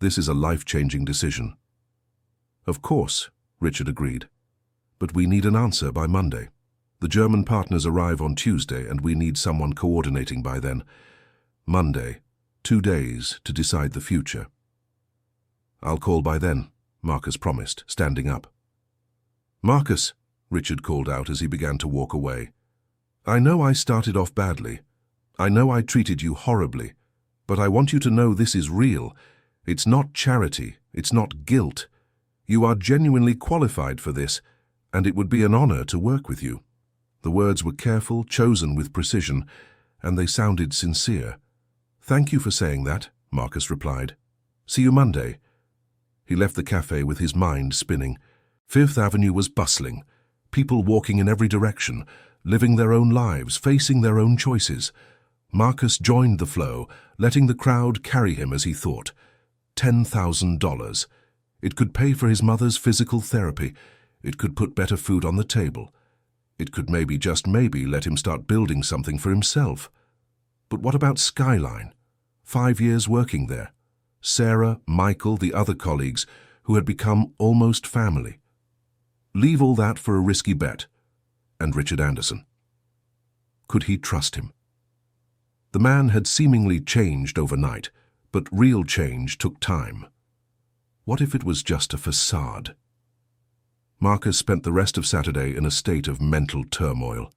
This is a life-changing decision. Of course, Richard agreed. But we need an answer by Monday. The German partners arrive on Tuesday and we need someone coordinating by then. Monday, 2 days to decide the future. I'll call by then, Marcus promised, standing up. Marcus, Richard called out as he began to walk away. I know I started off badly. I know I treated you horribly. But I want you to know this is real. It's not charity. It's not guilt. You are genuinely qualified for this, and it would be an honor to work with you. The words were careful, chosen with precision, and they sounded sincere. Thank you for saying that, Marcus replied. See you Monday. He left the cafe with his mind spinning. Fifth Avenue was bustling. People walking in every direction, living their own lives, facing their own choices. Marcus joined the flow, letting the crowd carry him as he thought. $10,000. It could pay for his mother's physical therapy. It could put better food on the table. It could maybe, just maybe, let him start building something for himself. But what about Skyline? 5 years working there. Sarah, Michael, the other colleagues, who had become almost family. Leave all that for a risky bet. And Richard Anderson. Could he trust him? The man had seemingly changed overnight, but real change took time. What if it was just a facade? Marcus spent the rest of Saturday in a state of mental turmoil.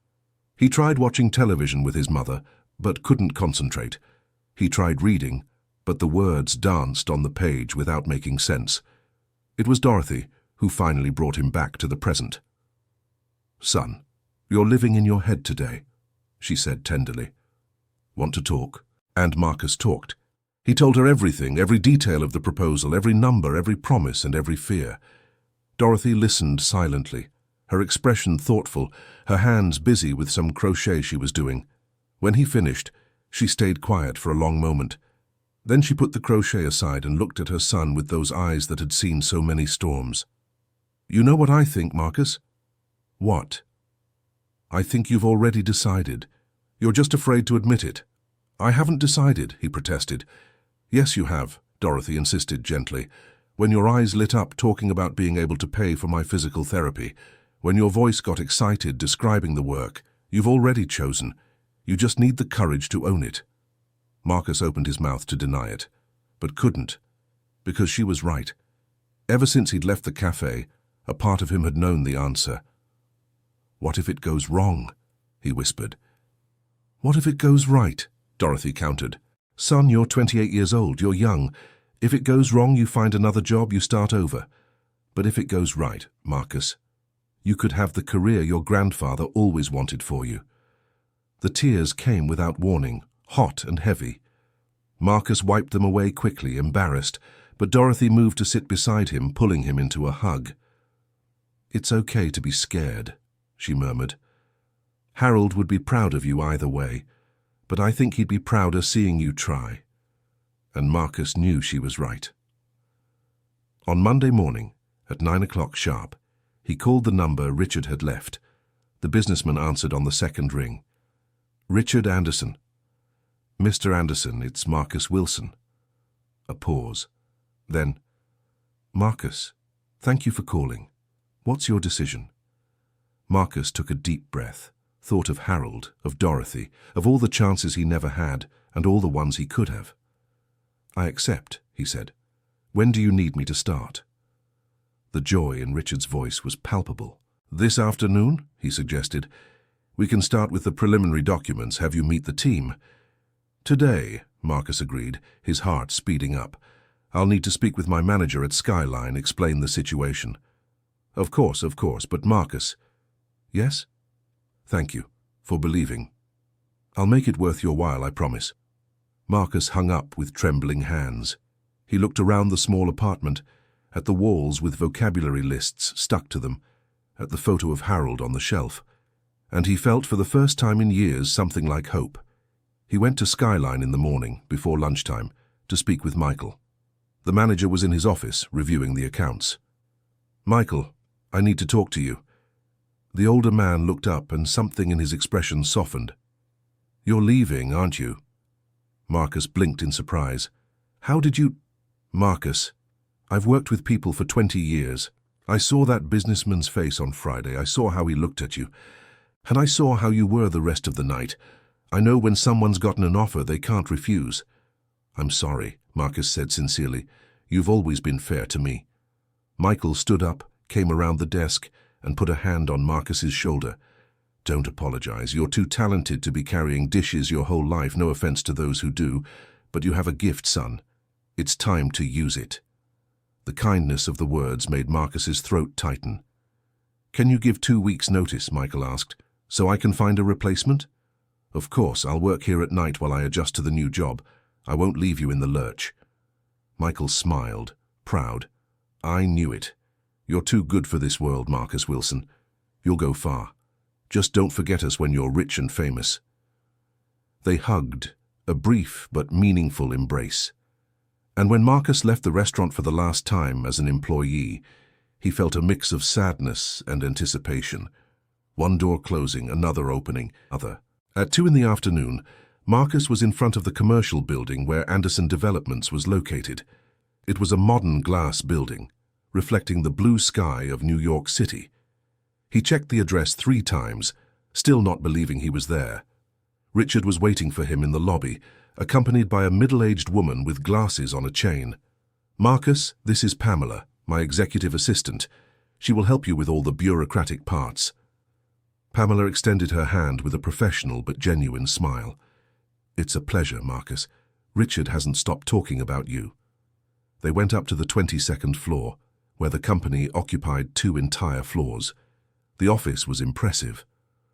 He tried watching television with his mother, but couldn't concentrate. He tried reading, but the words danced on the page without making sense. It was Dorothy who finally brought him back to the present. Son, you're living in your head today, she said tenderly. Want to talk? And Marcus talked. He told her everything, every detail of the proposal, every number, every promise, and every fear. Dorothy listened silently, her expression thoughtful, her hands busy with some crochet she was doing. When he finished, she stayed quiet for a long moment. Then she put the crochet aside and looked at her son with those eyes that had seen so many storms. You know what I think, Marcus? What? I think you've already decided. You're just afraid to admit it. I haven't decided, he protested. Yes, you have, Dorothy insisted gently. When your eyes lit up talking about being able to pay for my physical therapy, when your voice got excited describing the work, you've already chosen. You just need the courage to own it. Marcus opened his mouth to deny it, but couldn't, because she was right. Ever since he'd left the cafe, a part of him had known the answer. What if it goes wrong? He whispered. What if it goes right? Dorothy countered. Son, you're 28 years old, you're young. If it goes wrong, you find another job, you start over. But if it goes right, Marcus, you could have the career your grandfather always wanted for you. The tears came without warning, hot and heavy. Marcus wiped them away quickly, embarrassed, but Dorothy moved to sit beside him, pulling him into a hug. It's okay to be scared, she murmured. Harold would be proud of you either way, but I think he'd be prouder seeing you try. And Marcus knew she was right. On Monday morning, at 9 o'clock sharp, he called the number Richard had left. The businessman answered on the second ring. Richard Anderson. Mr. Anderson, it's Marcus Wilson. A pause. Then, Marcus, thank you for calling. What's your decision? Marcus took a deep breath, thought of Harold, of Dorothy, of all the chances he never had, and all the ones he could have. I accept, he said. When do you need me to start? The joy in Richard's voice was palpable. This afternoon, he suggested. We can start with the preliminary documents, have you meet the team. Today, Marcus agreed, his heart speeding up. I'll need to speak with my manager at Skyline, explain the situation. Of course, but Marcus. Yes? Thank you, for believing. I'll make it worth your while, I promise. Marcus hung up with trembling hands. He looked around the small apartment, at the walls with vocabulary lists stuck to them, at the photo of Harold on the shelf, and he felt for the first time in years something like hope. He went to Skyline in the morning, before lunchtime, to speak with Michael. The manager was in his office, reviewing the accounts. "Michael, I need to talk to you." The older man looked up and something in his expression softened. "You're leaving, aren't you?" Marcus blinked in surprise. "How did you—" "Marcus, I've worked with people for 20 years. I saw that businessman's face on Friday. I saw how he looked at you. And I saw how you were the rest of the night. I know when someone's gotten an offer they can't refuse." "I'm sorry," Marcus said sincerely. "You've always been fair to me." Michael stood up, came around the desk, and put a hand on Marcus's shoulder. "Don't apologize. You're too talented to be carrying dishes your whole life, no offense to those who do, but you have a gift, son. It's time to use it." The kindness of the words made Marcus's throat tighten. "Can you give 2 weeks' notice?" Michael asked, "so I can find a replacement?" "Of course, I'll work here at night while I adjust to the new job. I won't leave you in the lurch." Michael smiled, proud. "I knew it. You're too good for this world, Marcus Wilson. You'll go far. Just don't forget us when you're rich and famous." They hugged, a brief but meaningful embrace. And when Marcus left the restaurant for the last time as an employee, he felt a mix of sadness and anticipation. One door closing, another opening, other. At 2 in the afternoon, Marcus was in front of the commercial building where Anderson Developments was located. It was a modern glass building, reflecting the blue sky of New York City. He checked the address 3 times, still not believing he was there. Richard was waiting for him in the lobby, accompanied by a middle-aged woman with glasses on a chain. "Marcus, this is Pamela, my executive assistant. She will help you with all the bureaucratic parts." Pamela extended her hand with a professional but genuine smile. "It's a pleasure, Marcus. Richard hasn't stopped talking about you." They went up to the 22nd floor, where the company occupied 2 entire floors. The office was impressive.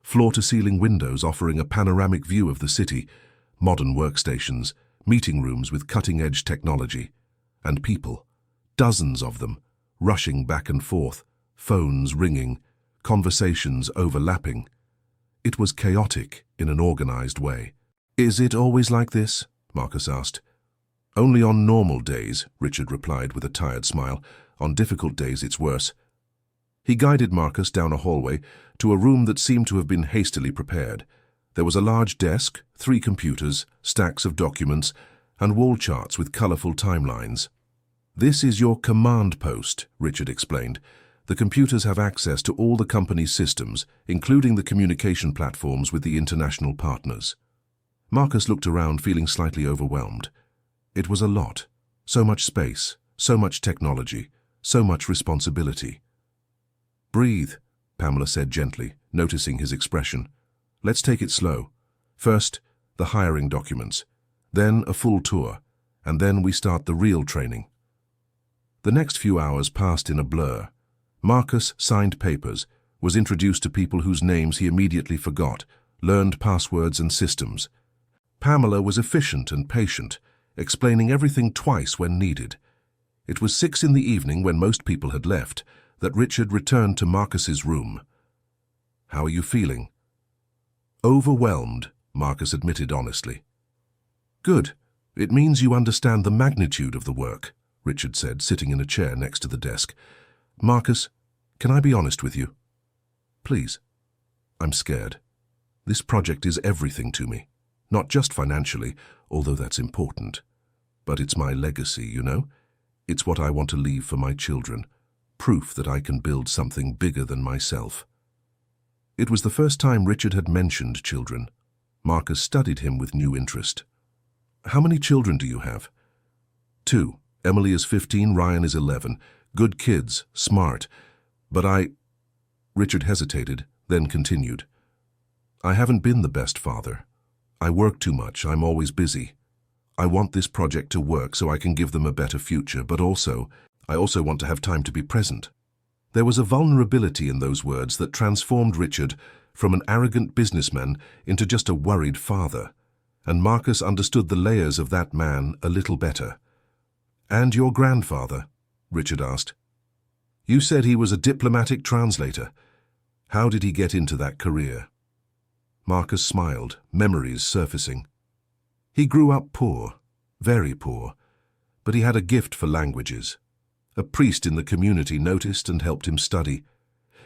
Floor-to-ceiling windows offering a panoramic view of the city, modern workstations, meeting rooms with cutting-edge technology, and people, dozens of them, rushing back and forth, phones ringing, conversations overlapping. It was chaotic in an organized way. "Is it always like this?" Marcus asked. "Only on normal days," Richard replied with a tired smile. "On difficult days it's worse." He guided Marcus down a hallway to a room that seemed to have been hastily prepared. There was a large desk, 3 computers, stacks of documents, and wall charts with colorful timelines. "This is your command post," Richard explained. "The computers have access to all the company's systems, including the communication platforms with the international partners." Marcus looked around, feeling slightly overwhelmed. It was a lot. So much space, so much technology, so much responsibility. "Breathe," Pamela said gently, noticing his expression. "Let's take it slow. First, the hiring documents, then a full tour, and then we start the real training." The next few hours passed in a blur. Marcus signed papers, was introduced to people whose names he immediately forgot, learned passwords and systems. Pamela was efficient and patient, explaining everything twice when needed. It was 6 in the evening, when most people had left, that Richard returned to Marcus's room. "How are you feeling?" "Overwhelmed," Marcus admitted honestly. "Good. It means you understand the magnitude of the work," Richard said, sitting in a chair next to the desk. "Marcus, can I be honest with you?" "Please." "I'm scared. This project is everything to me. Not just financially, although that's important. But it's my legacy, you know? It's what I want to leave for my children. Proof that I can build something bigger than myself." It was the first time Richard had mentioned children. Marcus studied him with new interest. "How many children do you have?" "2. Emily is 15, Ryan is 11. Good kids, smart. But Richard hesitated, then continued. "I haven't been the best father. I work too much, I'm always busy. I want this project to work so I can give them a better future, but I also want to have time to be present." There was a vulnerability in those words that transformed Richard from an arrogant businessman into just a worried father, and Marcus understood the layers of that man a little better. "And your grandfather?" Richard asked. "You said he was a diplomatic translator. How did he get into that career?" Marcus smiled, memories surfacing. "He grew up poor, very poor, but he had a gift for languages. A priest in the community noticed and helped him study.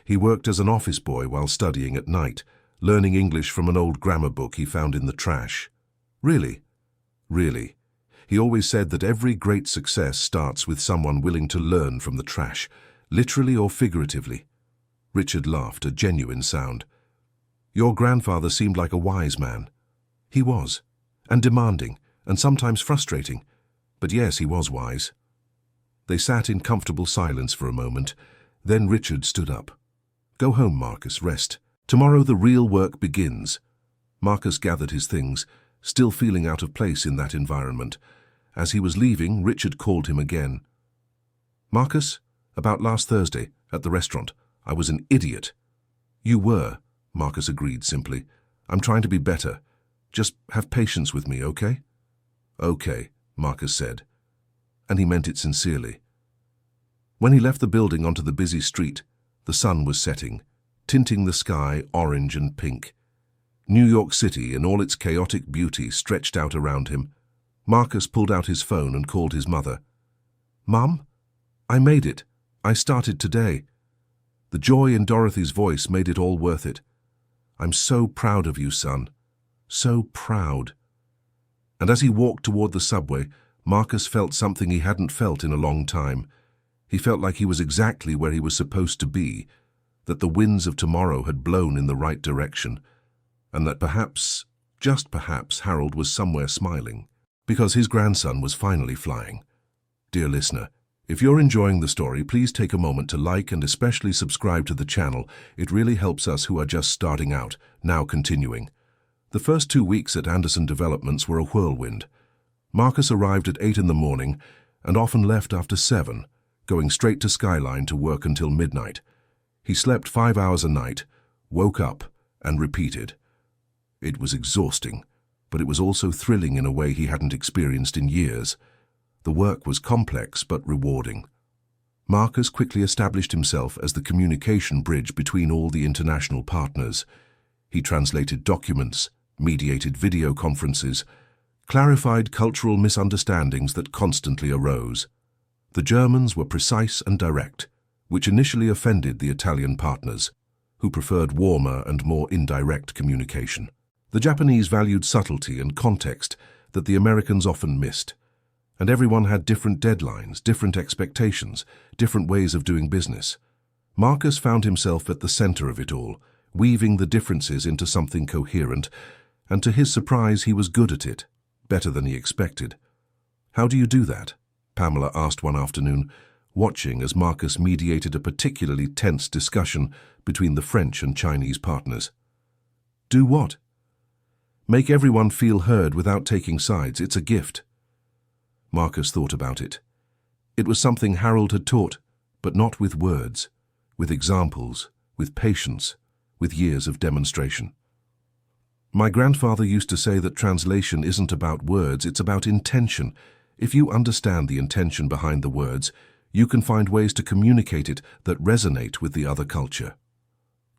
He worked as an office boy while studying at night, learning English from an old grammar book he found in the trash." "Really?" "Really. He always said that every great success starts with someone willing to learn from the trash, literally or figuratively." Richard laughed, a genuine sound. "Your grandfather seemed like a wise man." "He was, and demanding, and sometimes frustrating. But yes, he was wise." They sat in comfortable silence for a moment. Then Richard stood up. "Go home, Marcus, rest. Tomorrow the real work begins." Marcus gathered his things, still feeling out of place in that environment. As he was leaving, Richard called him again. "Marcus, about last Thursday, at the restaurant, I was an idiot." "You were," Marcus agreed simply. "I'm trying to be better. Just have patience with me, okay?" "Okay," Marcus said. And he meant it sincerely. When he left the building onto the busy street, the sun was setting, tinting the sky orange and pink. New York City in all its chaotic beauty stretched out around him. Marcus pulled out his phone and called his mother. "Mum, I made it. I started today." The joy in Dorothy's voice made it all worth it. "I'm so proud of you, son. So proud." And as he walked toward the subway, Marcus felt something he hadn't felt in a long time. He felt like he was exactly where he was supposed to be, that the winds of tomorrow had blown in the right direction, and that perhaps, just perhaps, Harold was somewhere smiling, because his grandson was finally flying. Dear listener, if you're enjoying the story, please take a moment to like and especially subscribe to the channel. It really helps us who are just starting out. Now continuing. The first 2 weeks at Anderson Developments were a whirlwind. Marcus arrived at 8 in the morning and often left after 7, going straight to Skyline to work until midnight. He slept 5 hours a night, woke up, and repeated. It was exhausting, but it was also thrilling in a way he hadn't experienced in years. The work was complex but rewarding. Marcus quickly established himself as the communication bridge between all the international partners. He translated documents, mediated video conferences, clarified cultural misunderstandings that constantly arose. The Germans were precise and direct, which initially offended the Italian partners, who preferred warmer and more indirect communication. The Japanese valued subtlety and context that the Americans often missed, and everyone had different deadlines, different expectations, different ways of doing business. Marcus found himself at the center of it all, weaving the differences into something coherent, and to his surprise he was good at it, better than he expected. "How do you do that?" Pamela asked one afternoon, watching as Marcus mediated a particularly tense discussion between the French and Chinese partners. "Do what?" "Make everyone feel heard without taking sides. It's a gift." Marcus thought about it. It was something Harold had taught, but not with words, with examples, with patience, with years of demonstration. "My grandfather used to say that translation isn't about words, it's about intention. If you understand the intention behind the words, you can find ways to communicate it that resonate with the other culture."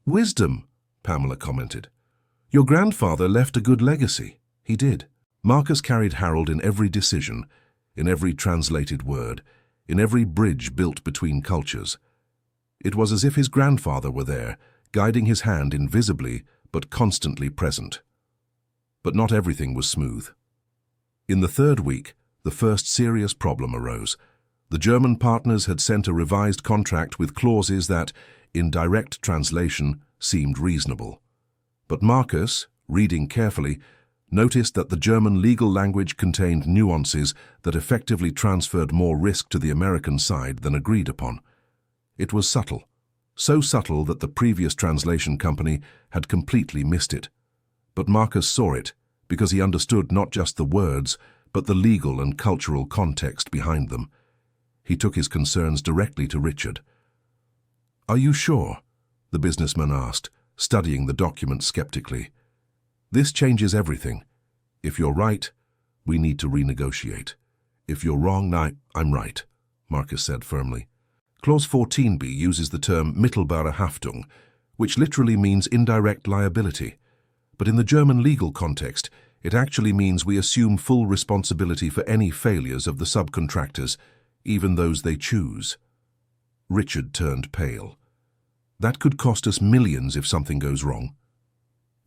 "Wisdom," Pamela commented. "Your grandfather left a good legacy." He did. Marcus carried Harold in every decision, in every translated word, in every bridge built between cultures. It was as if his grandfather were there, guiding his hand invisibly but constantly present. But not everything was smooth. In the 3rd week, the first serious problem arose. The German partners had sent a revised contract with clauses that, in direct translation, seemed reasonable. But Marcus, reading carefully, noticed that the German legal language contained nuances that effectively transferred more risk to the American side than agreed upon. It was subtle, so subtle that the previous translation company had completely missed it. But Marcus saw it because he understood not just the words, but the legal and cultural context behind them. He took his concerns directly to Richard. "Are you sure?" the businessman asked, studying the document skeptically. "This changes everything. If you're right, we need to renegotiate. If you're wrong, I'm right, Marcus said firmly. Clause 14b uses the term mittelbare Haftung, which literally means indirect liability. But in the German legal context, it actually means we assume full responsibility for any failures of the subcontractors, even those they choose. Richard turned pale. That could cost us millions if something goes wrong.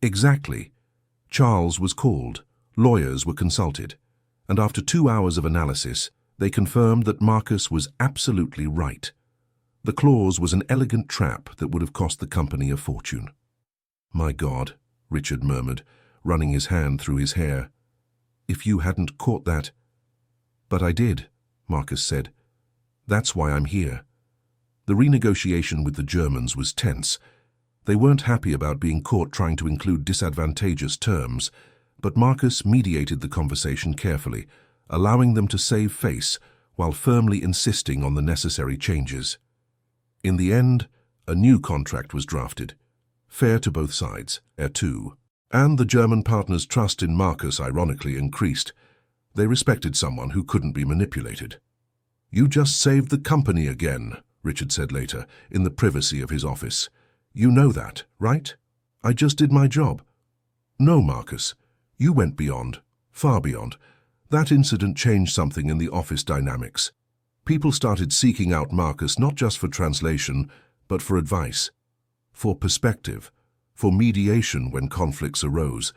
Exactly. Charles was called, lawyers were consulted, and after 2 hours of analysis, they confirmed that Marcus was absolutely right. The clause was an elegant trap that would have cost the company a fortune. My God, Richard murmured, running his hand through his hair. If you hadn't caught that. But I did, Marcus said. That's why I'm here. The renegotiation with the Germans was tense. They weren't happy about being caught trying to include disadvantageous terms, but Marcus mediated the conversation carefully, allowing them to save face while firmly insisting on the necessary changes. In the end, a new contract was drafted, fair to both sides, R2. And the German partners' trust in Marcus ironically increased. They respected someone who couldn't be manipulated. You just saved the company again, Richard said later, in the privacy of his office. You know that, right? I just did my job. No, Marcus. You went beyond, far beyond. That incident changed something in the office dynamics. People started seeking out Marcus not just for translation, but for advice, for perspective, for mediation when conflicts arose.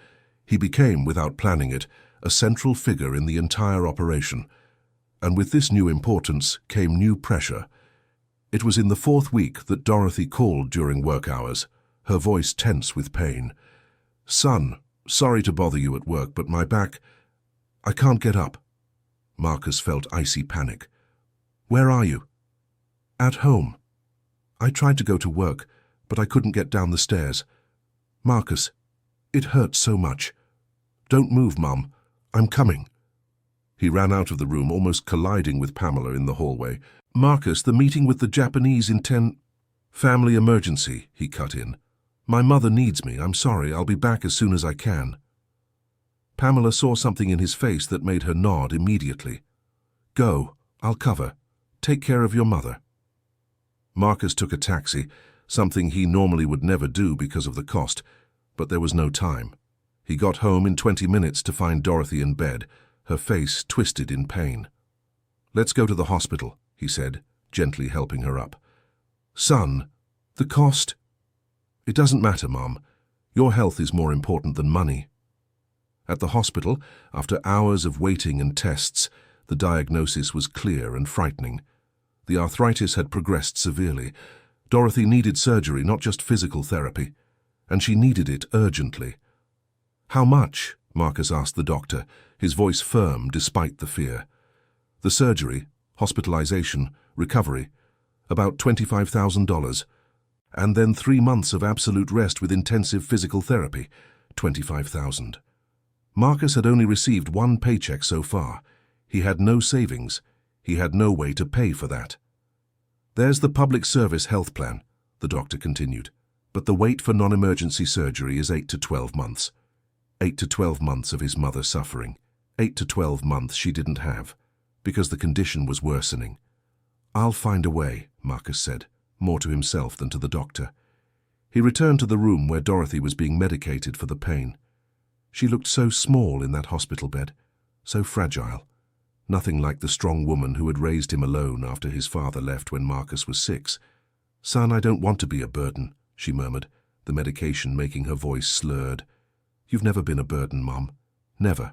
He became, without planning it, a central figure in the entire operation. And with this new importance came new pressure. It was in the 4th week that Dorothy called during work hours, her voice tense with pain. Son, sorry to bother you at work, but my back, I can't get up. Marcus felt icy panic. Where are you? At home. I tried to go to work, but I couldn't get down the stairs. Marcus, it hurts so much. Don't move, Mum. I'm coming. He ran out of the room, almost colliding with Pamela in the hallway. Marcus, the meeting with the Japanese Family emergency, he cut in. My mother needs me. I'm sorry. I'll be back as soon as I can. Pamela saw something in his face that made her nod immediately. Go. I'll cover. Take care of your mother. Marcus took a taxi, something he normally would never do because of the cost, but there was no time. He got home in 20 minutes to find Dorothy in bed, her face twisted in pain. Let's go to the hospital, he said, gently helping her up. Son, the cost? It doesn't matter, Mom. Your health is more important than money. At the hospital, after hours of waiting and tests, the diagnosis was clear and frightening. The arthritis had progressed severely. Dorothy needed surgery, not just physical therapy, and she needed it urgently. How much? Marcus asked the doctor, his voice firm despite the fear. The surgery, hospitalization, recovery, about $25,000. And then 3 months of absolute rest with intensive physical therapy, $25,000. Marcus had only received 1 paycheck so far. He had no savings. He had no way to pay for that. There's the public service health plan, the doctor continued, but the wait for non-emergency surgery is 8 to 12 months. 8 to 12 months of his mother suffering. 8 to 12 months she didn't have, because the condition was worsening. I'll find a way, Marcus said, more to himself than to the doctor. He returned to the room where Dorothy was being medicated for the pain. She looked so small in that hospital bed, so fragile. Nothing like the strong woman who had raised him alone after his father left when Marcus was 6. Son, I don't want to be a burden, she murmured, the medication making her voice slurred. You've never been a burden, Mom. Never.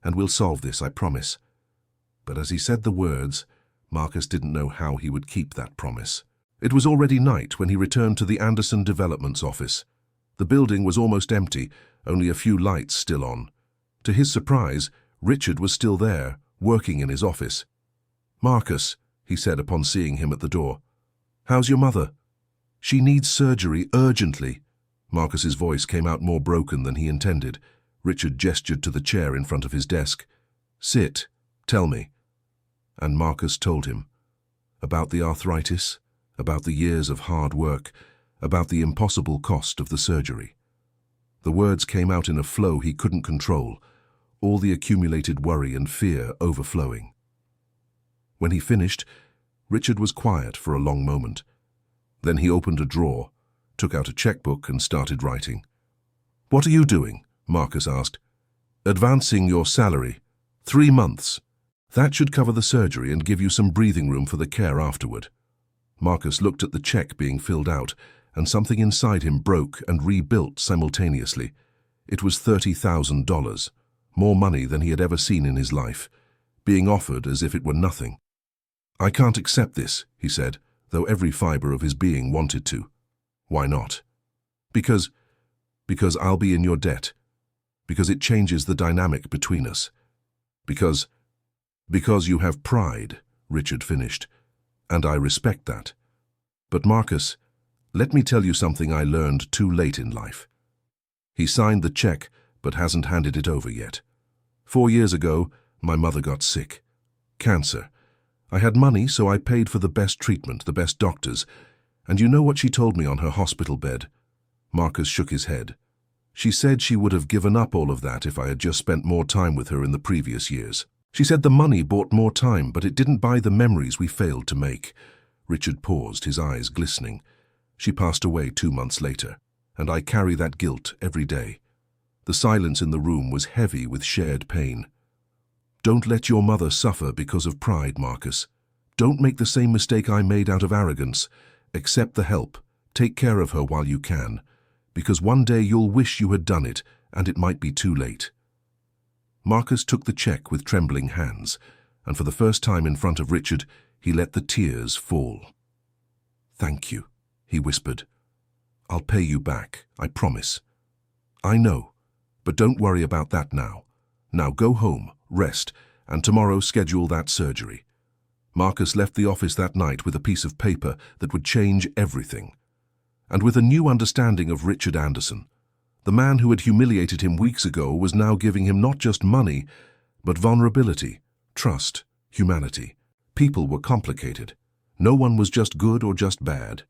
And we'll solve this, I promise. But as he said the words, Marcus didn't know how he would keep that promise. It was already night when he returned to the Anderson Development's office. The building was almost empty, only a few lights still on. To his surprise, Richard was still there, working in his office. Marcus, he said upon seeing him at the door. How's your mother? She needs surgery urgently. Marcus's voice came out more broken than he intended. Richard gestured to the chair in front of his desk. Sit. Tell me. And Marcus told him. About the arthritis, about the years of hard work, about the impossible cost of the surgery. The words came out in a flow he couldn't control, all the accumulated worry and fear overflowing. When he finished, Richard was quiet for a long moment. Then he opened a drawer, took out a checkbook and started writing. "What are you doing?" Marcus asked. "Advancing your salary. 3 months. That should cover the surgery and give you some breathing room for the care afterward." Marcus looked at the check being filled out, and something inside him broke and rebuilt simultaneously. It was $30,000, more money than he had ever seen in his life, being offered as if it were nothing. "I can't accept this," he said, though every fiber of his being wanted to. "Why not?" Because I'll be in your debt. Because it changes the dynamic between us. Because you have pride," Richard finished, "and I respect that. But Marcus, let me tell you something I learned too late in life." He signed the check, but hasn't handed it over yet. 4 years ago, my mother got sick. Cancer. I had money, so I paid for the best treatment, the best doctors. And you know what she told me on her hospital bed? Marcus shook his head. She said she would have given up all of that if I had just spent more time with her in the previous years. She said the money bought more time, but it didn't buy the memories we failed to make. Richard paused, his eyes glistening. She passed away 2 months later, and I carry that guilt every day. The silence in the room was heavy with shared pain. Don't let your mother suffer because of pride, Marcus. Don't make the same mistake I made out of arrogance. Accept the help. Take care of her while you can, because one day you'll wish you had done it, and it might be too late. Marcus took the check with trembling hands, and for the first time in front of Richard, he let the tears fall. "Thank you," he whispered. "I'll pay you back, I promise." "I know, but don't worry about that now. Now go home, rest, and tomorrow schedule that surgery." Marcus left the office that night with a piece of paper that would change everything. And with a new understanding of Richard Anderson, the man who had humiliated him weeks ago was now giving him not just money, but vulnerability, trust, humanity. People were complicated. No one was just good or just bad.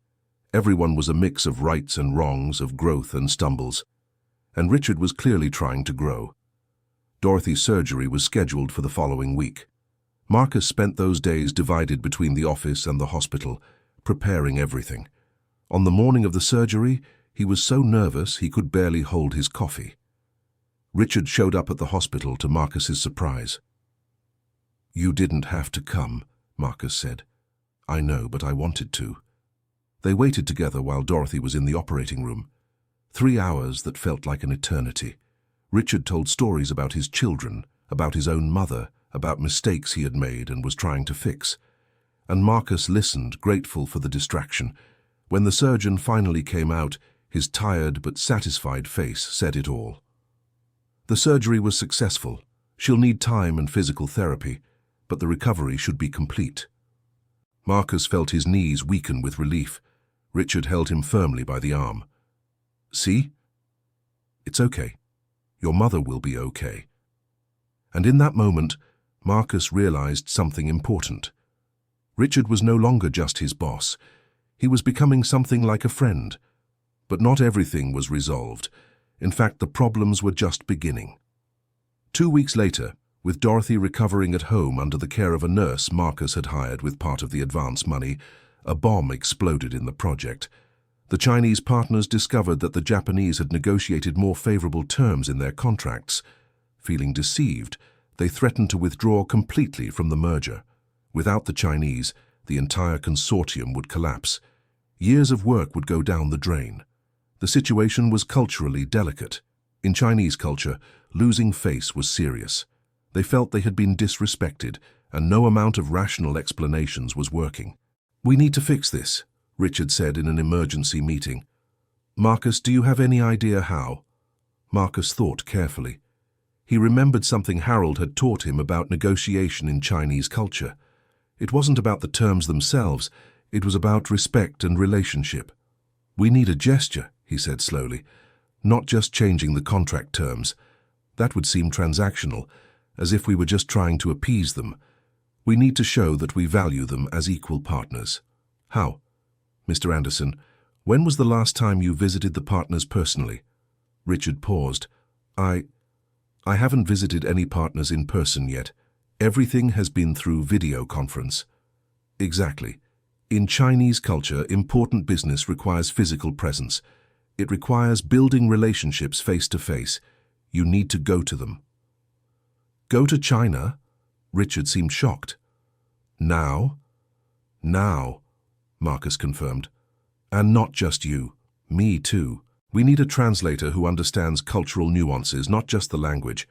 Everyone was a mix of rights and wrongs, of growth and stumbles. And Richard was clearly trying to grow. Dorothy's surgery was scheduled for the following week. Marcus spent those days divided between the office and the hospital, preparing everything. On the morning of the surgery, he was so nervous he could barely hold his coffee. Richard showed up at the hospital to Marcus's surprise. "You didn't have to come," Marcus said. "I know, but I wanted to." They waited together while Dorothy was in the operating room. 3 hours that felt like an eternity. Richard told stories about his children, about his own mother, about mistakes he had made and was trying to fix. And Marcus listened, grateful for the distraction. When the surgeon finally came out, his tired but satisfied face said it all. The surgery was successful. She'll need time and physical therapy, but the recovery should be complete. Marcus felt his knees weaken with relief. Richard held him firmly by the arm. "See? It's okay. Your mother will be okay." And in that moment, Marcus realized something important. Richard was no longer just his boss. He was becoming something like a friend. But not everything was resolved. In fact, the problems were just beginning. 2 weeks later, with Dorothy recovering at home under the care of a nurse Marcus had hired with part of the advance money, a bomb exploded in the project. The Chinese partners discovered that the Japanese had negotiated more favorable terms in their contracts. Feeling deceived, they threatened to withdraw completely from the merger. Without the Chinese, the entire consortium would collapse. Years of work would go down the drain. The situation was culturally delicate. In Chinese culture, losing face was serious. They felt they had been disrespected, and no amount of rational explanations was working. "We need to fix this," Richard said in an emergency meeting. "Marcus, do you have any idea how?" Marcus thought carefully. He remembered something Harold had taught him about negotiation in Chinese culture. It wasn't about the terms themselves, it was about respect and relationship. "We need a gesture," he said slowly, "not just changing the contract terms. That would seem transactional, as if we were just trying to appease them. We need to show that we value them as equal partners." "How?" "Mr. Anderson, when was the last time you visited the partners personally?" Richard paused. I haven't visited any partners in person yet. Everything has been through video conference." Exactly. In Chinese culture, important business requires physical presence. It requires building relationships face to face. You need to go to them. Go to China? Richard seemed shocked. Now? Now, Marcus confirmed. And not just you. Me too. We need a translator who understands cultural nuances, not just the language.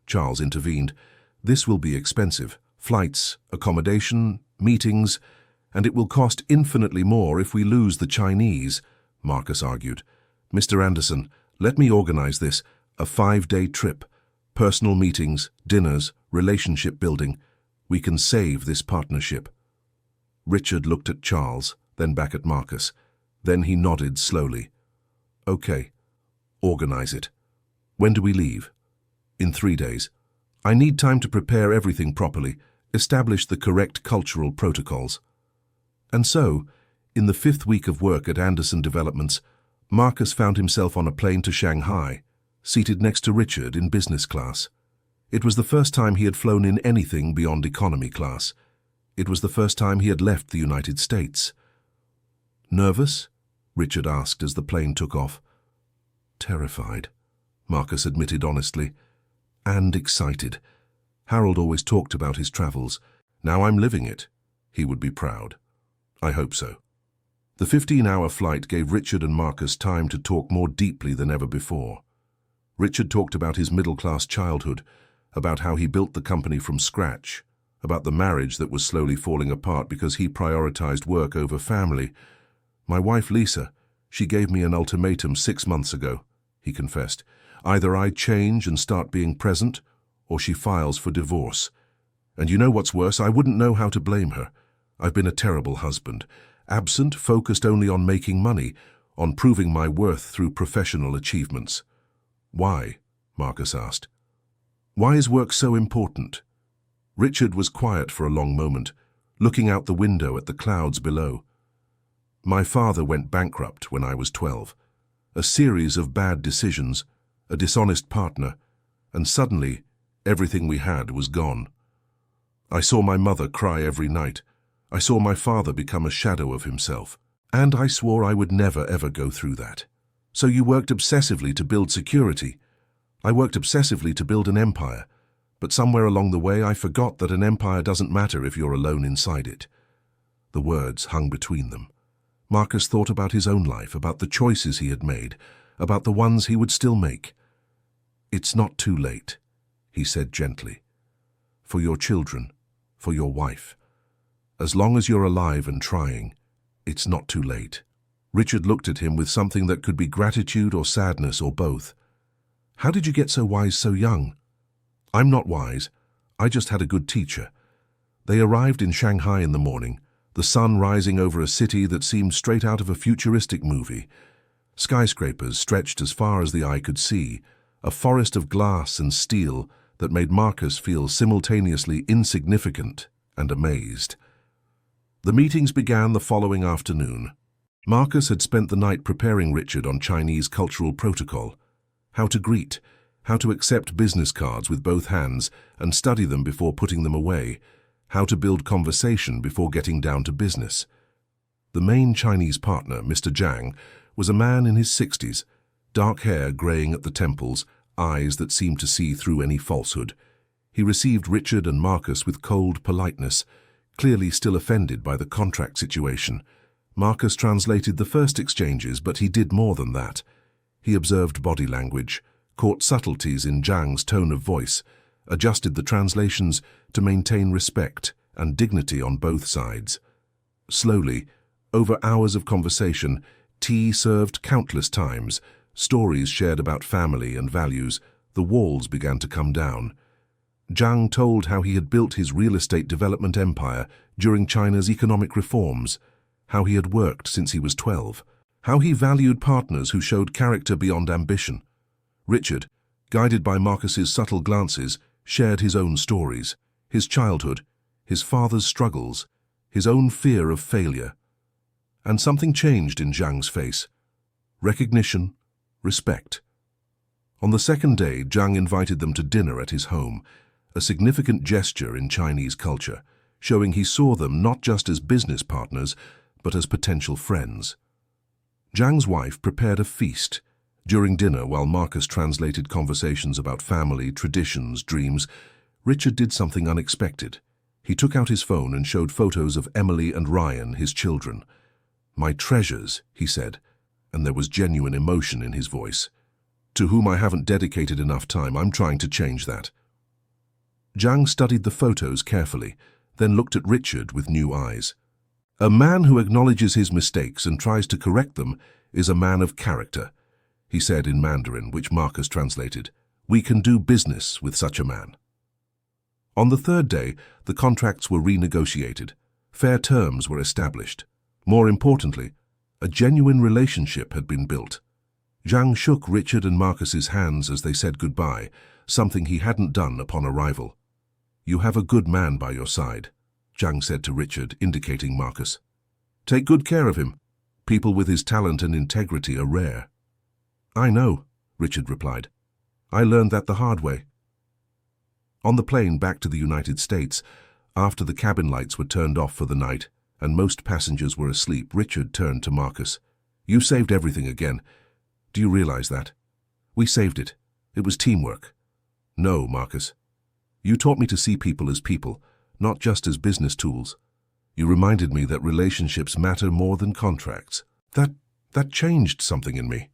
Charles intervened. This will be expensive. Flights, accommodation, meetings, and it will cost infinitely more if we lose the Chinese, Marcus argued. Mr. Anderson, let me organize this. A 5-day trip. Personal meetings, dinners, relationship building. We can save this partnership. Richard looked at Charles, then back at Marcus. Then he nodded slowly. Okay. Organize it. When do we leave? In 3 days. I need time to prepare everything properly, establish the correct cultural protocols. And so, in the 5th week of work at Anderson Developments, Marcus found himself on a plane to Shanghai, seated next to Richard in business class. It was the first time he had flown in anything beyond economy class. It was the first time he had left the United States. Nervous? Richard asked as the plane took off. Terrified, Marcus admitted honestly. And excited. Harold always talked about his travels. Now I'm living it. He would be proud. I hope so. The 15-hour flight gave Richard and Marcus time to talk more deeply than ever before. Richard talked about his middle-class childhood, about how he built the company from scratch, about the marriage that was slowly falling apart because he prioritized work over family. My wife, Lisa, she gave me an ultimatum 6 months ago, he confessed. Either I change and start being present, or she files for divorce. And you know what's worse? I wouldn't know how to blame her. I've been a terrible husband, absent, focused only on making money, on proving my worth through professional achievements. Why? Marcus asked. Why is work so important? Richard was quiet for a long moment, looking out the window at the clouds below. My father went bankrupt when I was 12. A series of bad decisions, a dishonest partner, and suddenly everything we had was gone. I saw my mother cry every night. I saw my father become a shadow of himself. And I swore I would never ever go through that. So you worked obsessively to build security. I worked obsessively to build an empire. But somewhere along the way I forgot that an empire doesn't matter if you're alone inside it. The words hung between them. Marcus thought about his own life, about the choices he had made, about the ones he would still make. It's not too late, he said gently. For your children, for your wife. As long as you're alive and trying, it's not too late. Richard looked at him with something that could be gratitude or sadness or both. How did you get so wise so young? I'm not wise. I just had a good teacher. They arrived in Shanghai in the morning, the sun rising over a city that seemed straight out of a futuristic movie. Skyscrapers stretched as far as the eye could see, a forest of glass and steel that made Marcus feel simultaneously insignificant and amazed. The meetings began the following afternoon. Marcus had spent the night preparing Richard on Chinese cultural protocol, how to greet, how to accept business cards with both hands and study them before putting them away, how to build conversation before getting down to business. The main Chinese partner, Mr. Zhang, was a man in his 60s, dark hair graying at the temples, eyes that seemed to see through any falsehood. He received Richard and Marcus with cold politeness, clearly still offended by the contract situation. Marcus translated the first exchanges, but he did more than that. He observed body language, caught subtleties in Zhang's tone of voice, adjusted the translations to maintain respect and dignity on both sides. Slowly, over hours of conversation, tea served countless times, stories shared about family and values, the walls began to come down. Zhang told how he had built his real estate development empire during China's economic reforms, how he had worked since he was 12, how he valued partners who showed character beyond ambition. Richard, guided by Marcus's subtle glances, shared his own stories, his childhood, his father's struggles, his own fear of failure. And something changed in Zhang's face. Recognition, respect. On the second day, Zhang invited them to dinner at his home, a significant gesture in Chinese culture, showing he saw them not just as business partners, but as potential friends. Zhang's wife prepared a feast. During dinner, while Marcus translated conversations about family, traditions, dreams, Richard did something unexpected. He took out his phone and showed photos of Emily and Ryan, his children. "My treasures," he said, and there was genuine emotion in his voice. "To whom I haven't dedicated enough time, I'm trying to change that." Zhang studied the photos carefully, then looked at Richard with new eyes. "A man who acknowledges his mistakes and tries to correct them is a man of character," he said in Mandarin, which Marcus translated. "We can do business with such a man." On the third day, the contracts were renegotiated. Fair terms were established. More importantly, a genuine relationship had been built. Zhang shook Richard and Marcus's hands as they said goodbye, something he hadn't done upon arrival. "You have a good man by your side," Zhang said to Richard, indicating Marcus. "Take good care of him. People with his talent and integrity are rare." "I know," Richard replied. "I learned that the hard way." On the plane back to the United States, after the cabin lights were turned off for the night and most passengers were asleep, Richard turned to Marcus. "You saved everything again. Do you realize that? We saved it. It was teamwork." "No, Marcus. You taught me to see people as people, not just as business tools. You reminded me that relationships matter more than contracts. That changed something in me."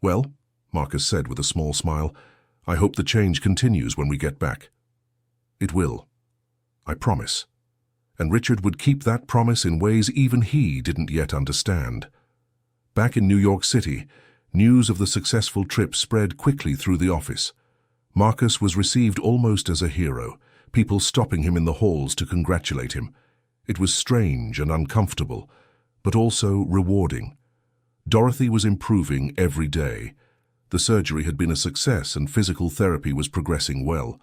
"Well," Marcus said with a small smile, "I hope the change continues when we get back." "It will. I promise." And Richard would keep that promise in ways even he didn't yet understand. Back in New York City, news of the successful trip spread quickly through the office. Marcus was received almost as a hero, people stopping him in the halls to congratulate him. It was strange and uncomfortable, but also rewarding. Dorothy was improving every day. The surgery had been a success and physical therapy was progressing well.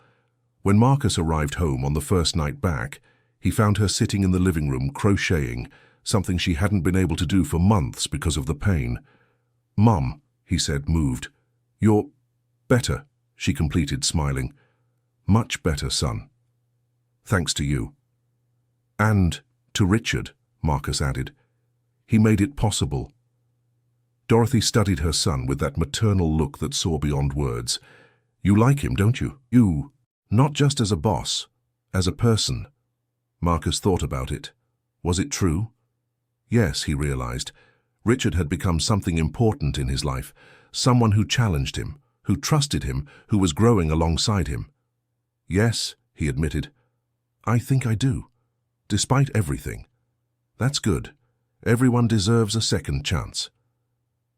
When Marcus arrived home on the first night back, he found her sitting in the living room crocheting, something she hadn't been able to do for months because of the pain. "Mum," he said, moved. "You're better," she completed, smiling. "Much better, son. Thanks to you." "And to Richard," Marcus added. "He made it possible." Dorothy studied her son with that maternal look that saw beyond words. "You like him, don't you? You, not just as a boss, as a person." Marcus thought about it. Was it true? Yes, he realized. Richard had become something important in his life, someone who challenged him, who trusted him, who was growing alongside him. "Yes," he admitted. "I think I do. Despite everything." "That's good. Everyone deserves a second chance."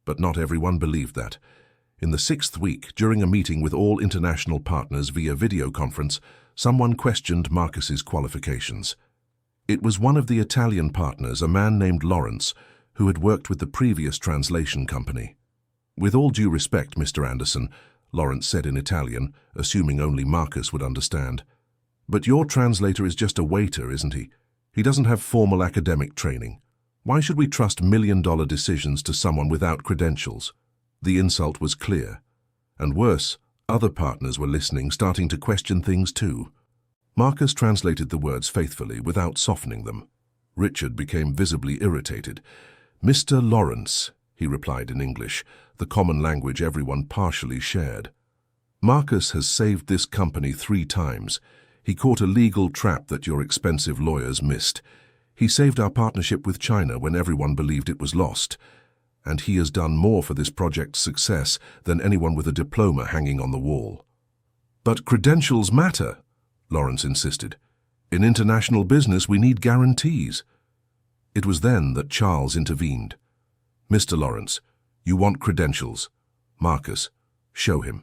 But not everyone believed that. In the 6th week, during a meeting with all international partners via video conference, someone questioned Marcus's qualifications. It was one of the Italian partners, a man named Lawrence, who had worked with the previous translation company. "With all due respect, Mr. Anderson," Lawrence said in Italian, assuming only Marcus would understand. "But your translator is just a waiter, isn't he? He doesn't have formal academic training. Why should we trust million-dollar decisions to someone without credentials?" The insult was clear. And worse, other partners were listening, starting to question things too. Marcus translated the words faithfully without softening them. Richard became visibly irritated. "Mr. Lawrence," he replied in English, the common language everyone partially shared. "Marcus has saved this company 3 times. He caught a legal trap that your expensive lawyers missed. He saved our partnership with China when everyone believed it was lost. And he has done more for this project's success than anyone with a diploma hanging on the wall." "But credentials matter," Lawrence insisted. "In international business, we need guarantees." It was then that Charles intervened. "Mr. Lawrence, you want credentials. Marcus, show him."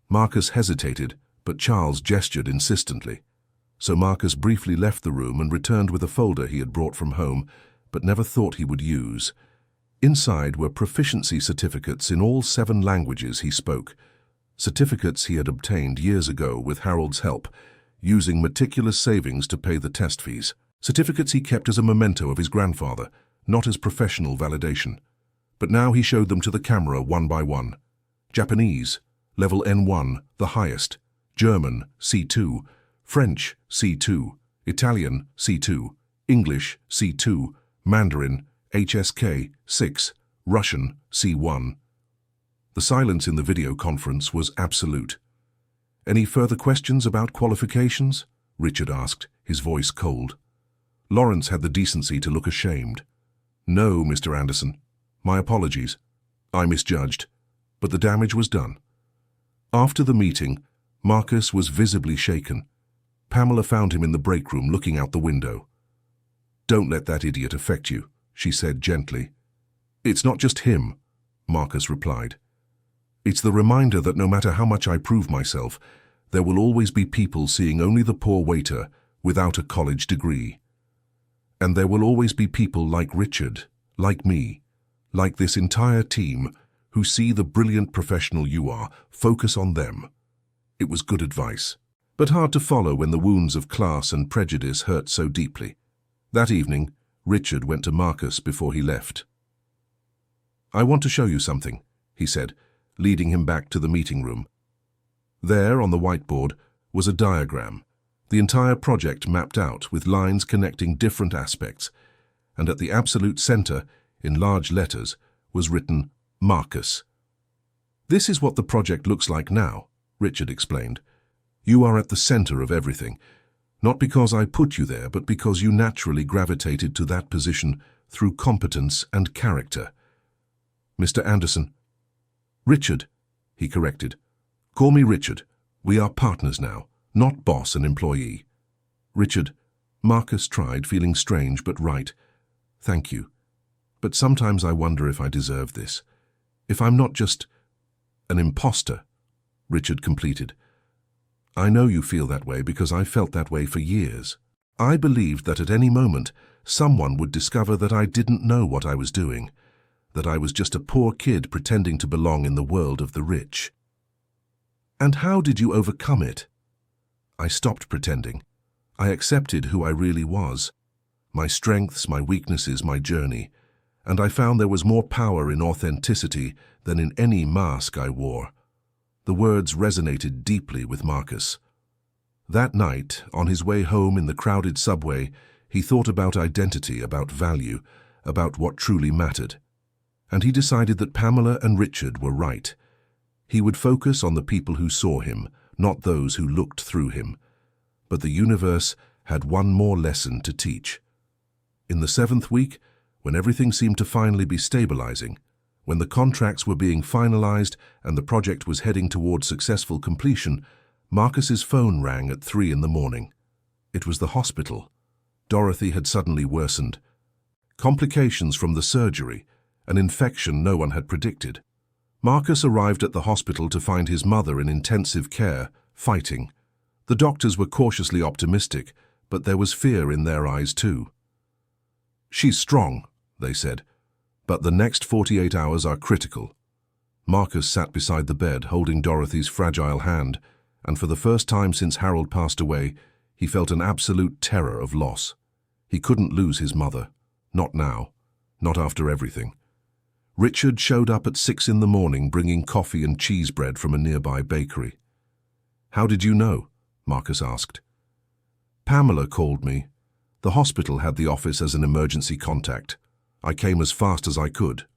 Marcus hesitated, but Charles gestured insistently. So Marcus briefly left the room and returned with a folder he had brought from home, but never thought he would use. Inside were proficiency certificates in all 7 languages he spoke, certificates he had obtained years ago with Harold's help, using meticulous savings to pay the test fees. Certificates he kept as a memento of his grandfather, not as professional validation. But now he showed them to the camera one by one. Japanese, level N1, the highest. German, C2. French, C2. Italian, C2, English, C2, Mandarin, HSK, 6, Russian, C1. The silence in the video conference was absolute. "Any further questions about qualifications?" Richard asked, his voice cold. Lawrence had the decency to look ashamed. "No, Mr. Anderson. My apologies. I misjudged, but the damage was done." After the meeting, Marcus was visibly shaken. Pamela found him in the break room looking out the window. "Don't let that idiot affect you," she said gently. "It's not just him," Marcus replied. "It's the reminder that no matter how much I prove myself, there will always be people seeing only the poor waiter without a college degree. And there will always be people like Richard, like me, like this entire team, who see the brilliant professional you are. Focus on them." It was good advice, but hard to follow when the wounds of class and prejudice hurt so deeply. That evening, Richard went to Marcus before he left. "I want to show you something," he said, leading him back to the meeting room. There, on the whiteboard, was a diagram, the entire project mapped out with lines connecting different aspects, and at the absolute center, in large letters, was written Marcus. "This is what the project looks like now," Richard explained. "You are at the center of everything, not because I put you there, but because you naturally gravitated to that position through competence and character." "Mr. Anderson." "Richard," he corrected. "Call me Richard. We are partners now, not boss and employee." "Richard," Marcus tried, feeling strange but right. "Thank you. But sometimes I wonder if I deserve this. If I'm not just an imposter," Richard completed. "I know you feel that way because I felt that way for years. I believed that at any moment someone would discover that I didn't know what I was doing, that I was just a poor kid pretending to belong in the world of the rich." "And how did you overcome it?" "I stopped pretending. I accepted who I really was, my strengths, my weaknesses, my journey, and I found there was more power in authenticity than in any mask I wore." The words resonated deeply with Marcus. That night, on his way home in the crowded subway, he thought about identity, about value, about what truly mattered. And he decided that Pamela and Richard were right. He would focus on the people who saw him, not those who looked through him. But the universe had one more lesson to teach. In the 7th week, when everything seemed to finally be stabilizing, when the contracts were being finalized and the project was heading toward successful completion, Marcus's phone rang at 3 in the morning. It was the hospital. Dorothy had suddenly worsened. Complications from the surgery, an infection no one had predicted. Marcus arrived at the hospital to find his mother in intensive care, fighting. The doctors were cautiously optimistic, but there was fear in their eyes too. "She's strong," they said, "but the next 48 hours are critical." Marcus sat beside the bed, holding Dorothy's fragile hand, and for the first time since Harold passed away, he felt an absolute terror of loss. He couldn't lose his mother. Not now. Not after everything. Richard showed up at 6 in the morning bringing coffee and cheese bread from a nearby bakery. "How did you know?" Marcus asked. "Pamela called me. The hospital had the office as an emergency contact. I came as fast as I could.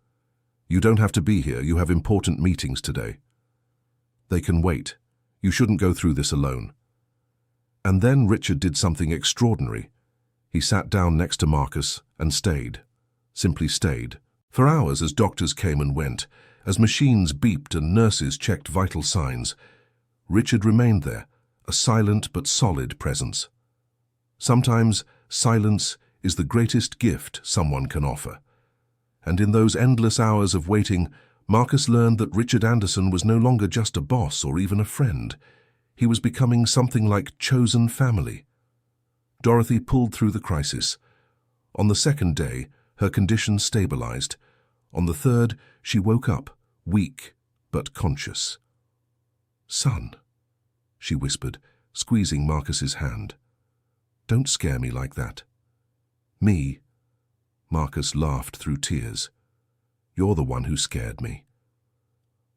You don't have to be here. You have important meetings today." "They can wait. You shouldn't go through this alone." And then Richard did something extraordinary. He sat down next to Marcus and stayed. Simply stayed. For hours as doctors came and went, as machines beeped and nurses checked vital signs, Richard remained there, a silent but solid presence. Sometimes silence is the greatest gift someone can offer. And in those endless hours of waiting, Marcus learned that Richard Anderson was no longer just a boss or even a friend. He was becoming something like chosen family. Dorothy pulled through the crisis. On the 2nd day, her condition stabilized. On the 3rd, she woke up, weak but conscious. "Son," she whispered, squeezing Marcus's hand. "Don't scare me like that." "Me?" Marcus laughed through tears. "You're the one who scared me."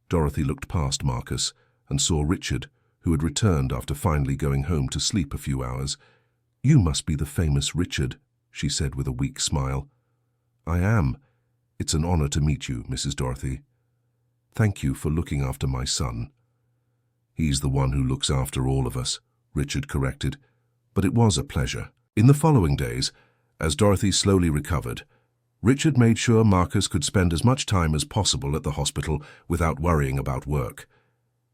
Dorothy looked past Marcus and saw Richard, who had returned after finally going home to sleep a few hours. "You must be the famous Richard," she said with a weak smile. "I am. It's an honor to meet you, Mrs. Dorothy. Thank you for looking after my son." "He's the one who looks after all of us," Richard corrected, "but it was a pleasure." In the following days, as Dorothy slowly recovered, Richard made sure Marcus could spend as much time as possible at the hospital without worrying about work.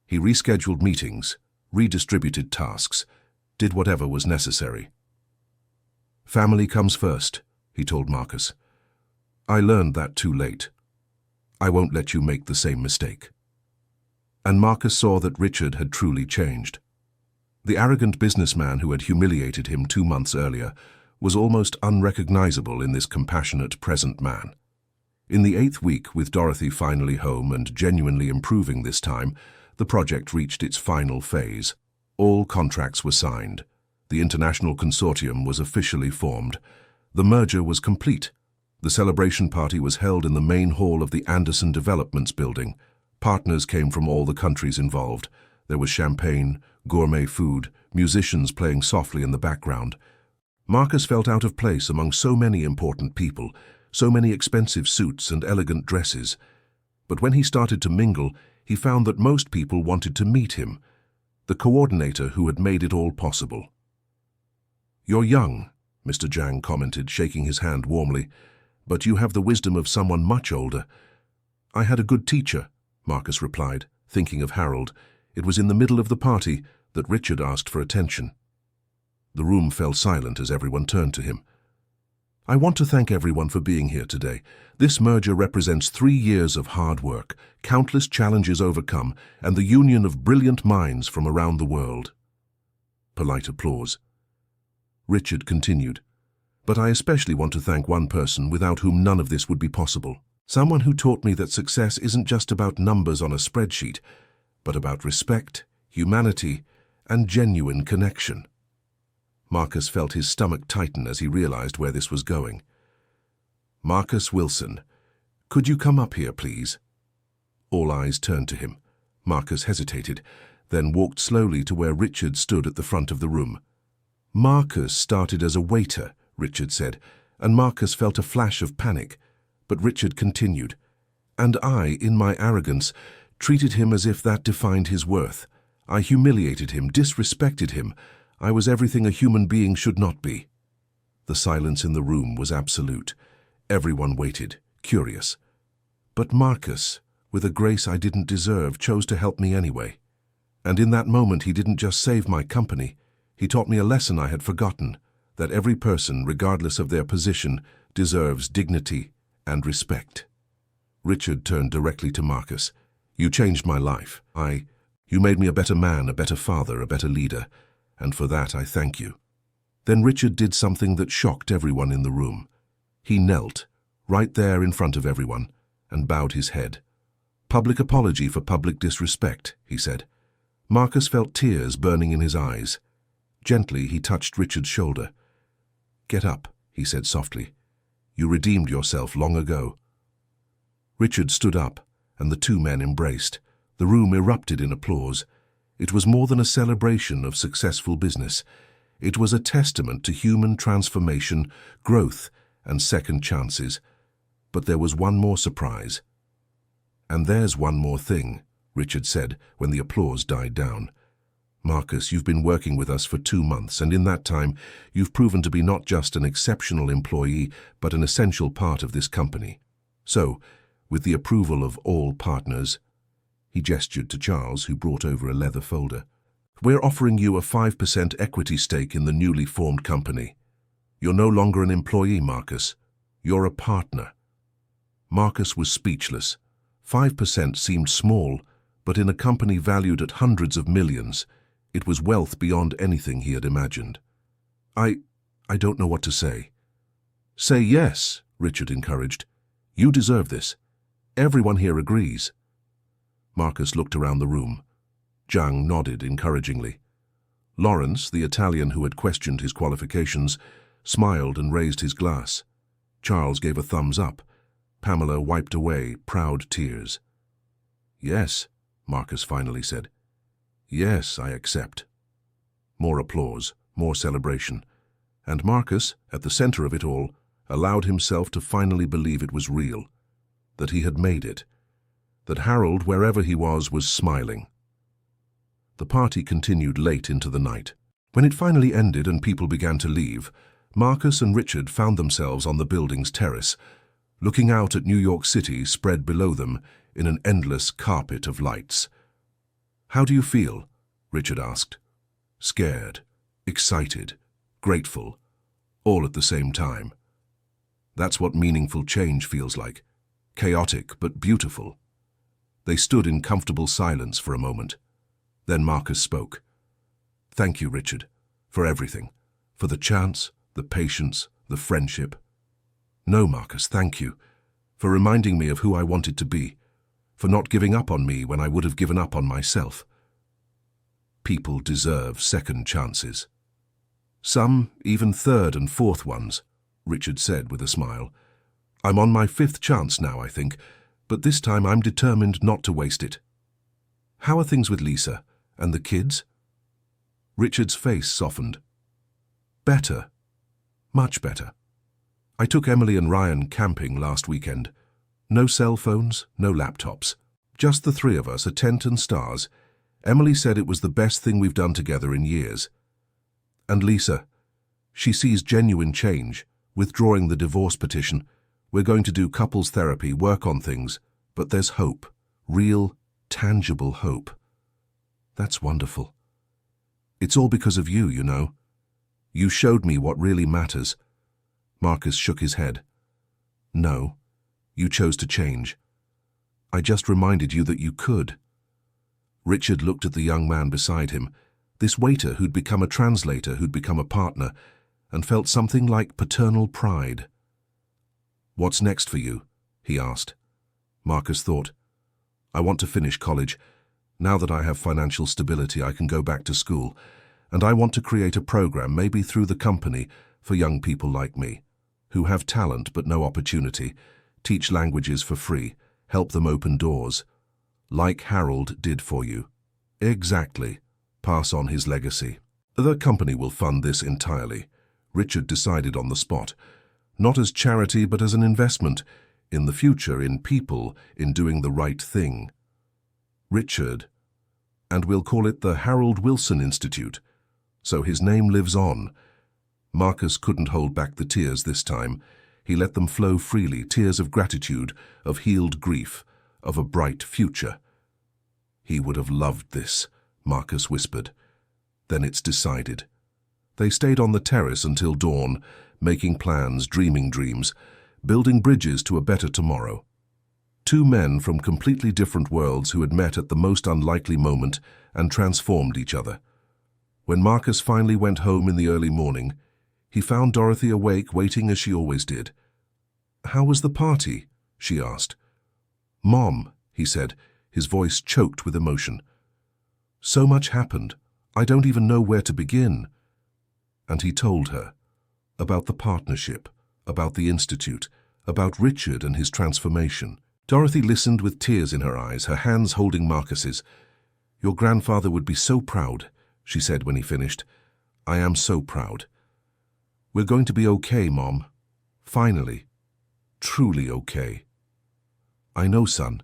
He rescheduled meetings, redistributed tasks, did whatever was necessary. "Family comes first," he told Marcus. "I learned that too late. I won't let you make the same mistake." And Marcus saw that Richard had truly changed. The arrogant businessman who had humiliated him 2 months earlier was almost unrecognizable in this compassionate present man. In the 8th week, with Dorothy finally home and genuinely improving this time, the project reached its final phase. All contracts were signed. The international consortium was officially formed. The merger was complete. The celebration party was held in the main hall of the Anderson Developments building. Partners came from all the countries involved. There was champagne, gourmet food, musicians playing softly in the background. Marcus felt out of place among so many important people, so many expensive suits and elegant dresses. But when he started to mingle, he found that most people wanted to meet him, the coordinator who had made it all possible. "You're young," Mr. Zhang commented, shaking his hand warmly, "but you have the wisdom of someone much older." "I had a good teacher," Marcus replied, thinking of Harold. It was in the middle of the party that Richard asked for attention. The room fell silent as everyone turned to him. "I want to thank everyone for being here today. This merger represents 3 years of hard work, countless challenges overcome, and the union of brilliant minds from around the world." Polite applause. Richard continued, "But I especially want to thank one person without whom none of this would be possible. Someone who taught me that success isn't just about numbers on a spreadsheet, but about respect, humanity, and genuine connection." Marcus felt his stomach tighten as he realized where this was going. "Marcus Wilson, could you come up here, please?" All eyes turned to him. Marcus hesitated, then walked slowly to where Richard stood at the front of the room. "Marcus started as a waiter," Richard said, and Marcus felt a flash of panic. But Richard continued, "And I, in my arrogance, treated him as if that defined his worth. I humiliated him, disrespected him. I was everything a human being should not be." The silence in the room was absolute. Everyone waited, curious. But Marcus, with a grace I didn't deserve, chose to help me anyway. And in that moment he didn't just save my company. He taught me a lesson I had forgotten, that every person, regardless of their position, deserves dignity and respect. Richard turned directly to Marcus. "You changed my life. You made me a better man, a better father, a better leader. And for that I thank you." Then Richard did something that shocked everyone in the room. He knelt, right there in front of everyone, and bowed his head. "Public apology for public disrespect," he said. Marcus felt tears burning in his eyes. Gently he touched Richard's shoulder. "Get up," he said softly. "You redeemed yourself long ago." Richard stood up, and the 2 men embraced. The room erupted in applause. It was more than a celebration of successful business. It was a testament to human transformation, growth, and second chances. But there was one more surprise. "And there's one more thing," Richard said when the applause died down. "Marcus, you've been working with us for 2 months, and in that time, you've proven to be not just an exceptional employee, but an essential part of this company. So, with the approval of all partners," he gestured to Charles, who brought over a leather folder, "we're offering you a 5% equity stake in the newly formed company. You're no longer an employee, Marcus. You're a partner." Marcus was speechless. 5% seemed small, but in a company valued at hundreds of millions, it was wealth beyond anything he had imagined. I don't know what to say." "Say yes," Richard encouraged. "You deserve this. Everyone here agrees." Marcus looked around the room. Zhang nodded encouragingly. Lawrence, the Italian who had questioned his qualifications, smiled and raised his glass. Charles gave a thumbs up. Pamela wiped away proud tears. "Yes," Marcus finally said. "Yes, I accept." More applause, more celebration. And Marcus, at the center of it all, allowed himself to finally believe it was real, that he had made it, that Harold, wherever he was smiling. The party continued late into the night. When it finally ended and people began to leave, Marcus and Richard found themselves on the building's terrace, looking out at New York City spread below them in an endless carpet of lights. "How do you feel?" Richard asked. "Scared, excited, grateful, all at the same time. That's what meaningful change feels like. Chaotic but beautiful." They stood in comfortable silence for a moment. Then Marcus spoke. "Thank you, Richard, for everything, for the chance, the patience, the friendship." "No, Marcus, thank you, for reminding me of who I wanted to be, for not giving up on me when I would have given up on myself." People deserve second chances. "Some even third and fourth ones," Richard said with a smile. "I'm on my fifth chance now, I think, but this time I'm determined not to waste it." "How are things with Lisa and the kids?" Richard's face softened. "Better. Much better. I took Emily and Ryan camping last weekend. No cell phones, no laptops. Just the three of us, a tent and stars. Emily said it was the best thing we've done together in years. And Lisa, she sees genuine change, withdrawing the divorce petition. We're going to do couples therapy, work on things, but there's hope, real, tangible hope." "That's wonderful. It's all because of you, you know. You showed me what really matters." Marcus shook his head. "No, you chose to change. I just reminded you that you could." Richard looked at the young man beside him, this waiter who'd become a translator, who'd become a partner, and felt something like paternal pride. "What's next for you?" he asked. Marcus thought, "I want to finish college. Now that I have financial stability, I can go back to school, and I want to create a program, maybe through the company, for young people like me, who have talent but no opportunity, teach languages for free, help them open doors, like Harold did for you." "Exactly. Pass on his legacy." "The company will fund this entirely," Richard decided on the spot. "Not as charity, but as an investment, in the future, in people, in doing the right thing." "Richard, and we'll call it the Harold Wilson Institute, so his name lives on." Marcus couldn't hold back the tears this time. He let them flow freely, tears of gratitude, of healed grief, of a bright future. "He would have loved this," Marcus whispered. "Then it's decided." They stayed on the terrace until dawn, making plans, dreaming dreams, building bridges to a better tomorrow. Two men from completely different worlds who had met at the most unlikely moment and transformed each other. When Marcus finally went home in the early morning, he found Dorothy awake, waiting as she always did. "How was the party?" she asked. "Mom," he said, his voice choked with emotion. "So much happened. I don't even know where to begin." And he told her about the partnership, about the institute, about Richard and his transformation. Dorothy listened with tears in her eyes, her hands holding Marcus's. "Your grandfather would be so proud," she said when he finished. "I am so proud. We're going to be okay, Mom. Finally. Truly okay." "I know, son.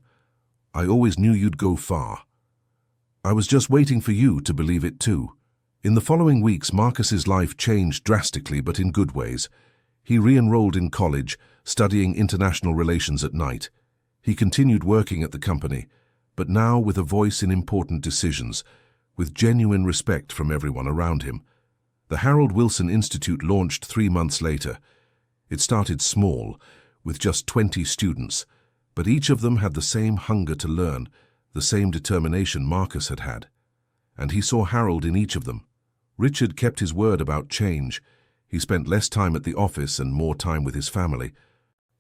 I always knew you'd go far. I was just waiting for you to believe it too." In the following weeks, Marcus's life changed drastically, but in good ways. He re-enrolled in college, studying international relations at night. He continued working at the company, but now with a voice in important decisions, with genuine respect from everyone around him. The Harold Wilson Institute launched 3 months later. It started small, with just 20 students, but each of them had the same hunger to learn, the same determination Marcus had had. And he saw Harold in each of them. Richard kept his word about change. He spent less time at the office and more time with his family.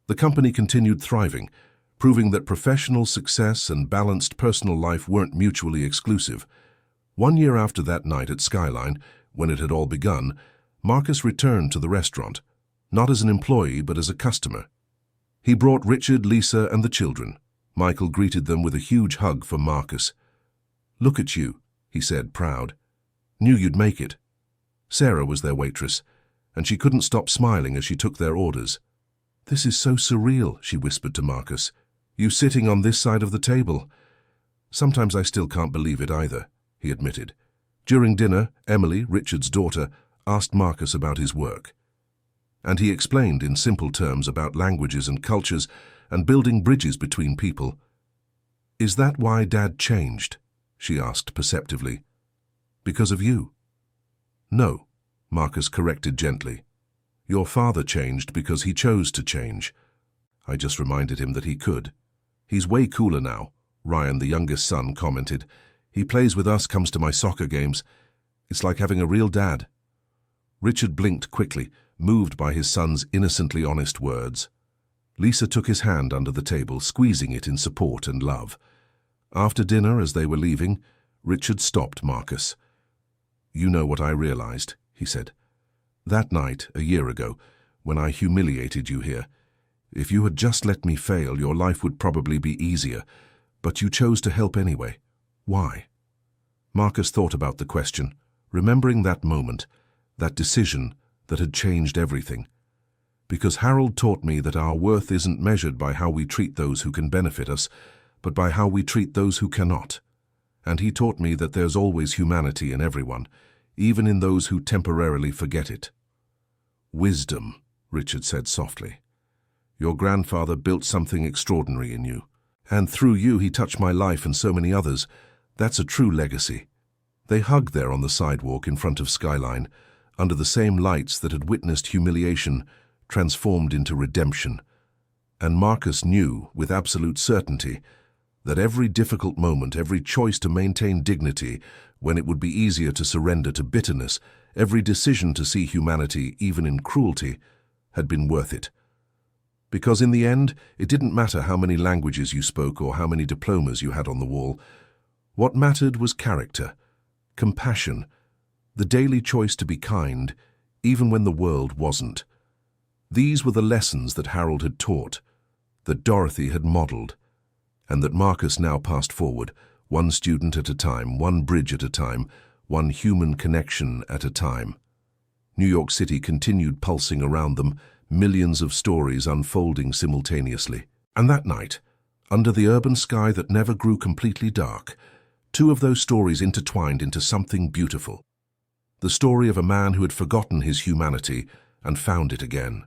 The company continued thriving, proving that professional success and balanced personal life weren't mutually exclusive. 1 year after that night at Skyline, when it had all begun, Marcus returned to the restaurant, not as an employee but as a customer. He brought Richard, Lisa, and the children. Michael greeted them with a huge hug from Marcus. "Look at you," he said, proud. "Knew you'd make it." Sarah was their waitress, and she couldn't stop smiling as she took their orders. "This is so surreal," she whispered to Marcus. "You sitting on this side of the table." "Sometimes I still can't believe it either," he admitted. During dinner, Emily, Richard's daughter, asked Marcus about his work. And he explained in simple terms about languages and cultures and building bridges between people. "Is that why Dad changed?" she asked perceptively. "Because of you?" "No," Marcus corrected gently. "Your father changed because he chose to change. I just reminded him that he could. He's way cooler now," Ryan, the youngest son, commented. "He plays with us, comes to my soccer games. It's like having a real dad." Richard blinked quickly, moved by his son's innocently honest words. Lisa took his hand under the table, squeezing it in support and love. After dinner, as they were leaving, Richard stopped Marcus. "You know what I realized," he said. "That night, a year ago, when I humiliated you here, if you had just let me fail, your life would probably be easier, but you chose to help anyway. Why?" Marcus thought about the question, remembering that moment, that decision that had changed everything. "Because Harold taught me that our worth isn't measured by how we treat those who can benefit us, but by how we treat those who cannot. And he taught me that there's always humanity in everyone, even in those who temporarily forget it." "Wisdom," Richard said softly. "Your grandfather built something extraordinary in you. And through you he touched my life and so many others. That's a true legacy." They hugged there on the sidewalk in front of Skyline, under the same lights that had witnessed humiliation transformed into redemption. And Marcus knew, with absolute certainty, that every difficult moment, every choice to maintain dignity when it would be easier to surrender to bitterness, every decision to see humanity, even in cruelty, had been worth it. Because in the end, it didn't matter how many languages you spoke or how many diplomas you had on the wall. What mattered was character, compassion, the daily choice to be kind, even when the world wasn't. These were the lessons that Harold had taught, that Dorothy had modeled, and that Marcus now passed forward, one student at a time, one bridge at a time, one human connection at a time. New York City continued pulsing around them, millions of stories unfolding simultaneously. And that night, under the urban sky that never grew completely dark, two of those stories intertwined into something beautiful. The story of a man who had forgotten his humanity and found it again,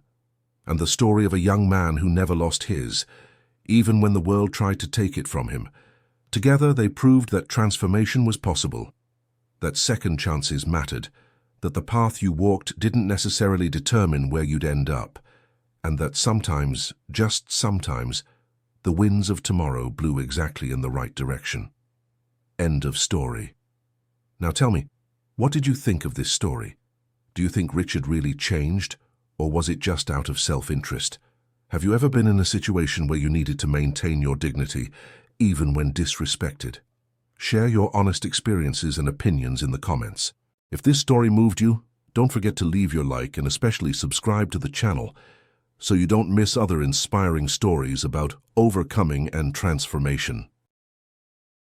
and the story of a young man who never lost his, even when the world tried to take it from him. Together they proved that transformation was possible, that second chances mattered, that the path you walked didn't necessarily determine where you'd end up, and that sometimes, just sometimes, the winds of tomorrow blew exactly in the right direction. End of story. Now tell me, what did you think of this story? Do you think Richard really changed, or was it just out of self-interest? Have you ever been in a situation where you needed to maintain your dignity, even when disrespected? Share your honest experiences and opinions in the comments. If this story moved you, don't forget to leave your like and especially subscribe to the channel so you don't miss other inspiring stories about overcoming and transformation.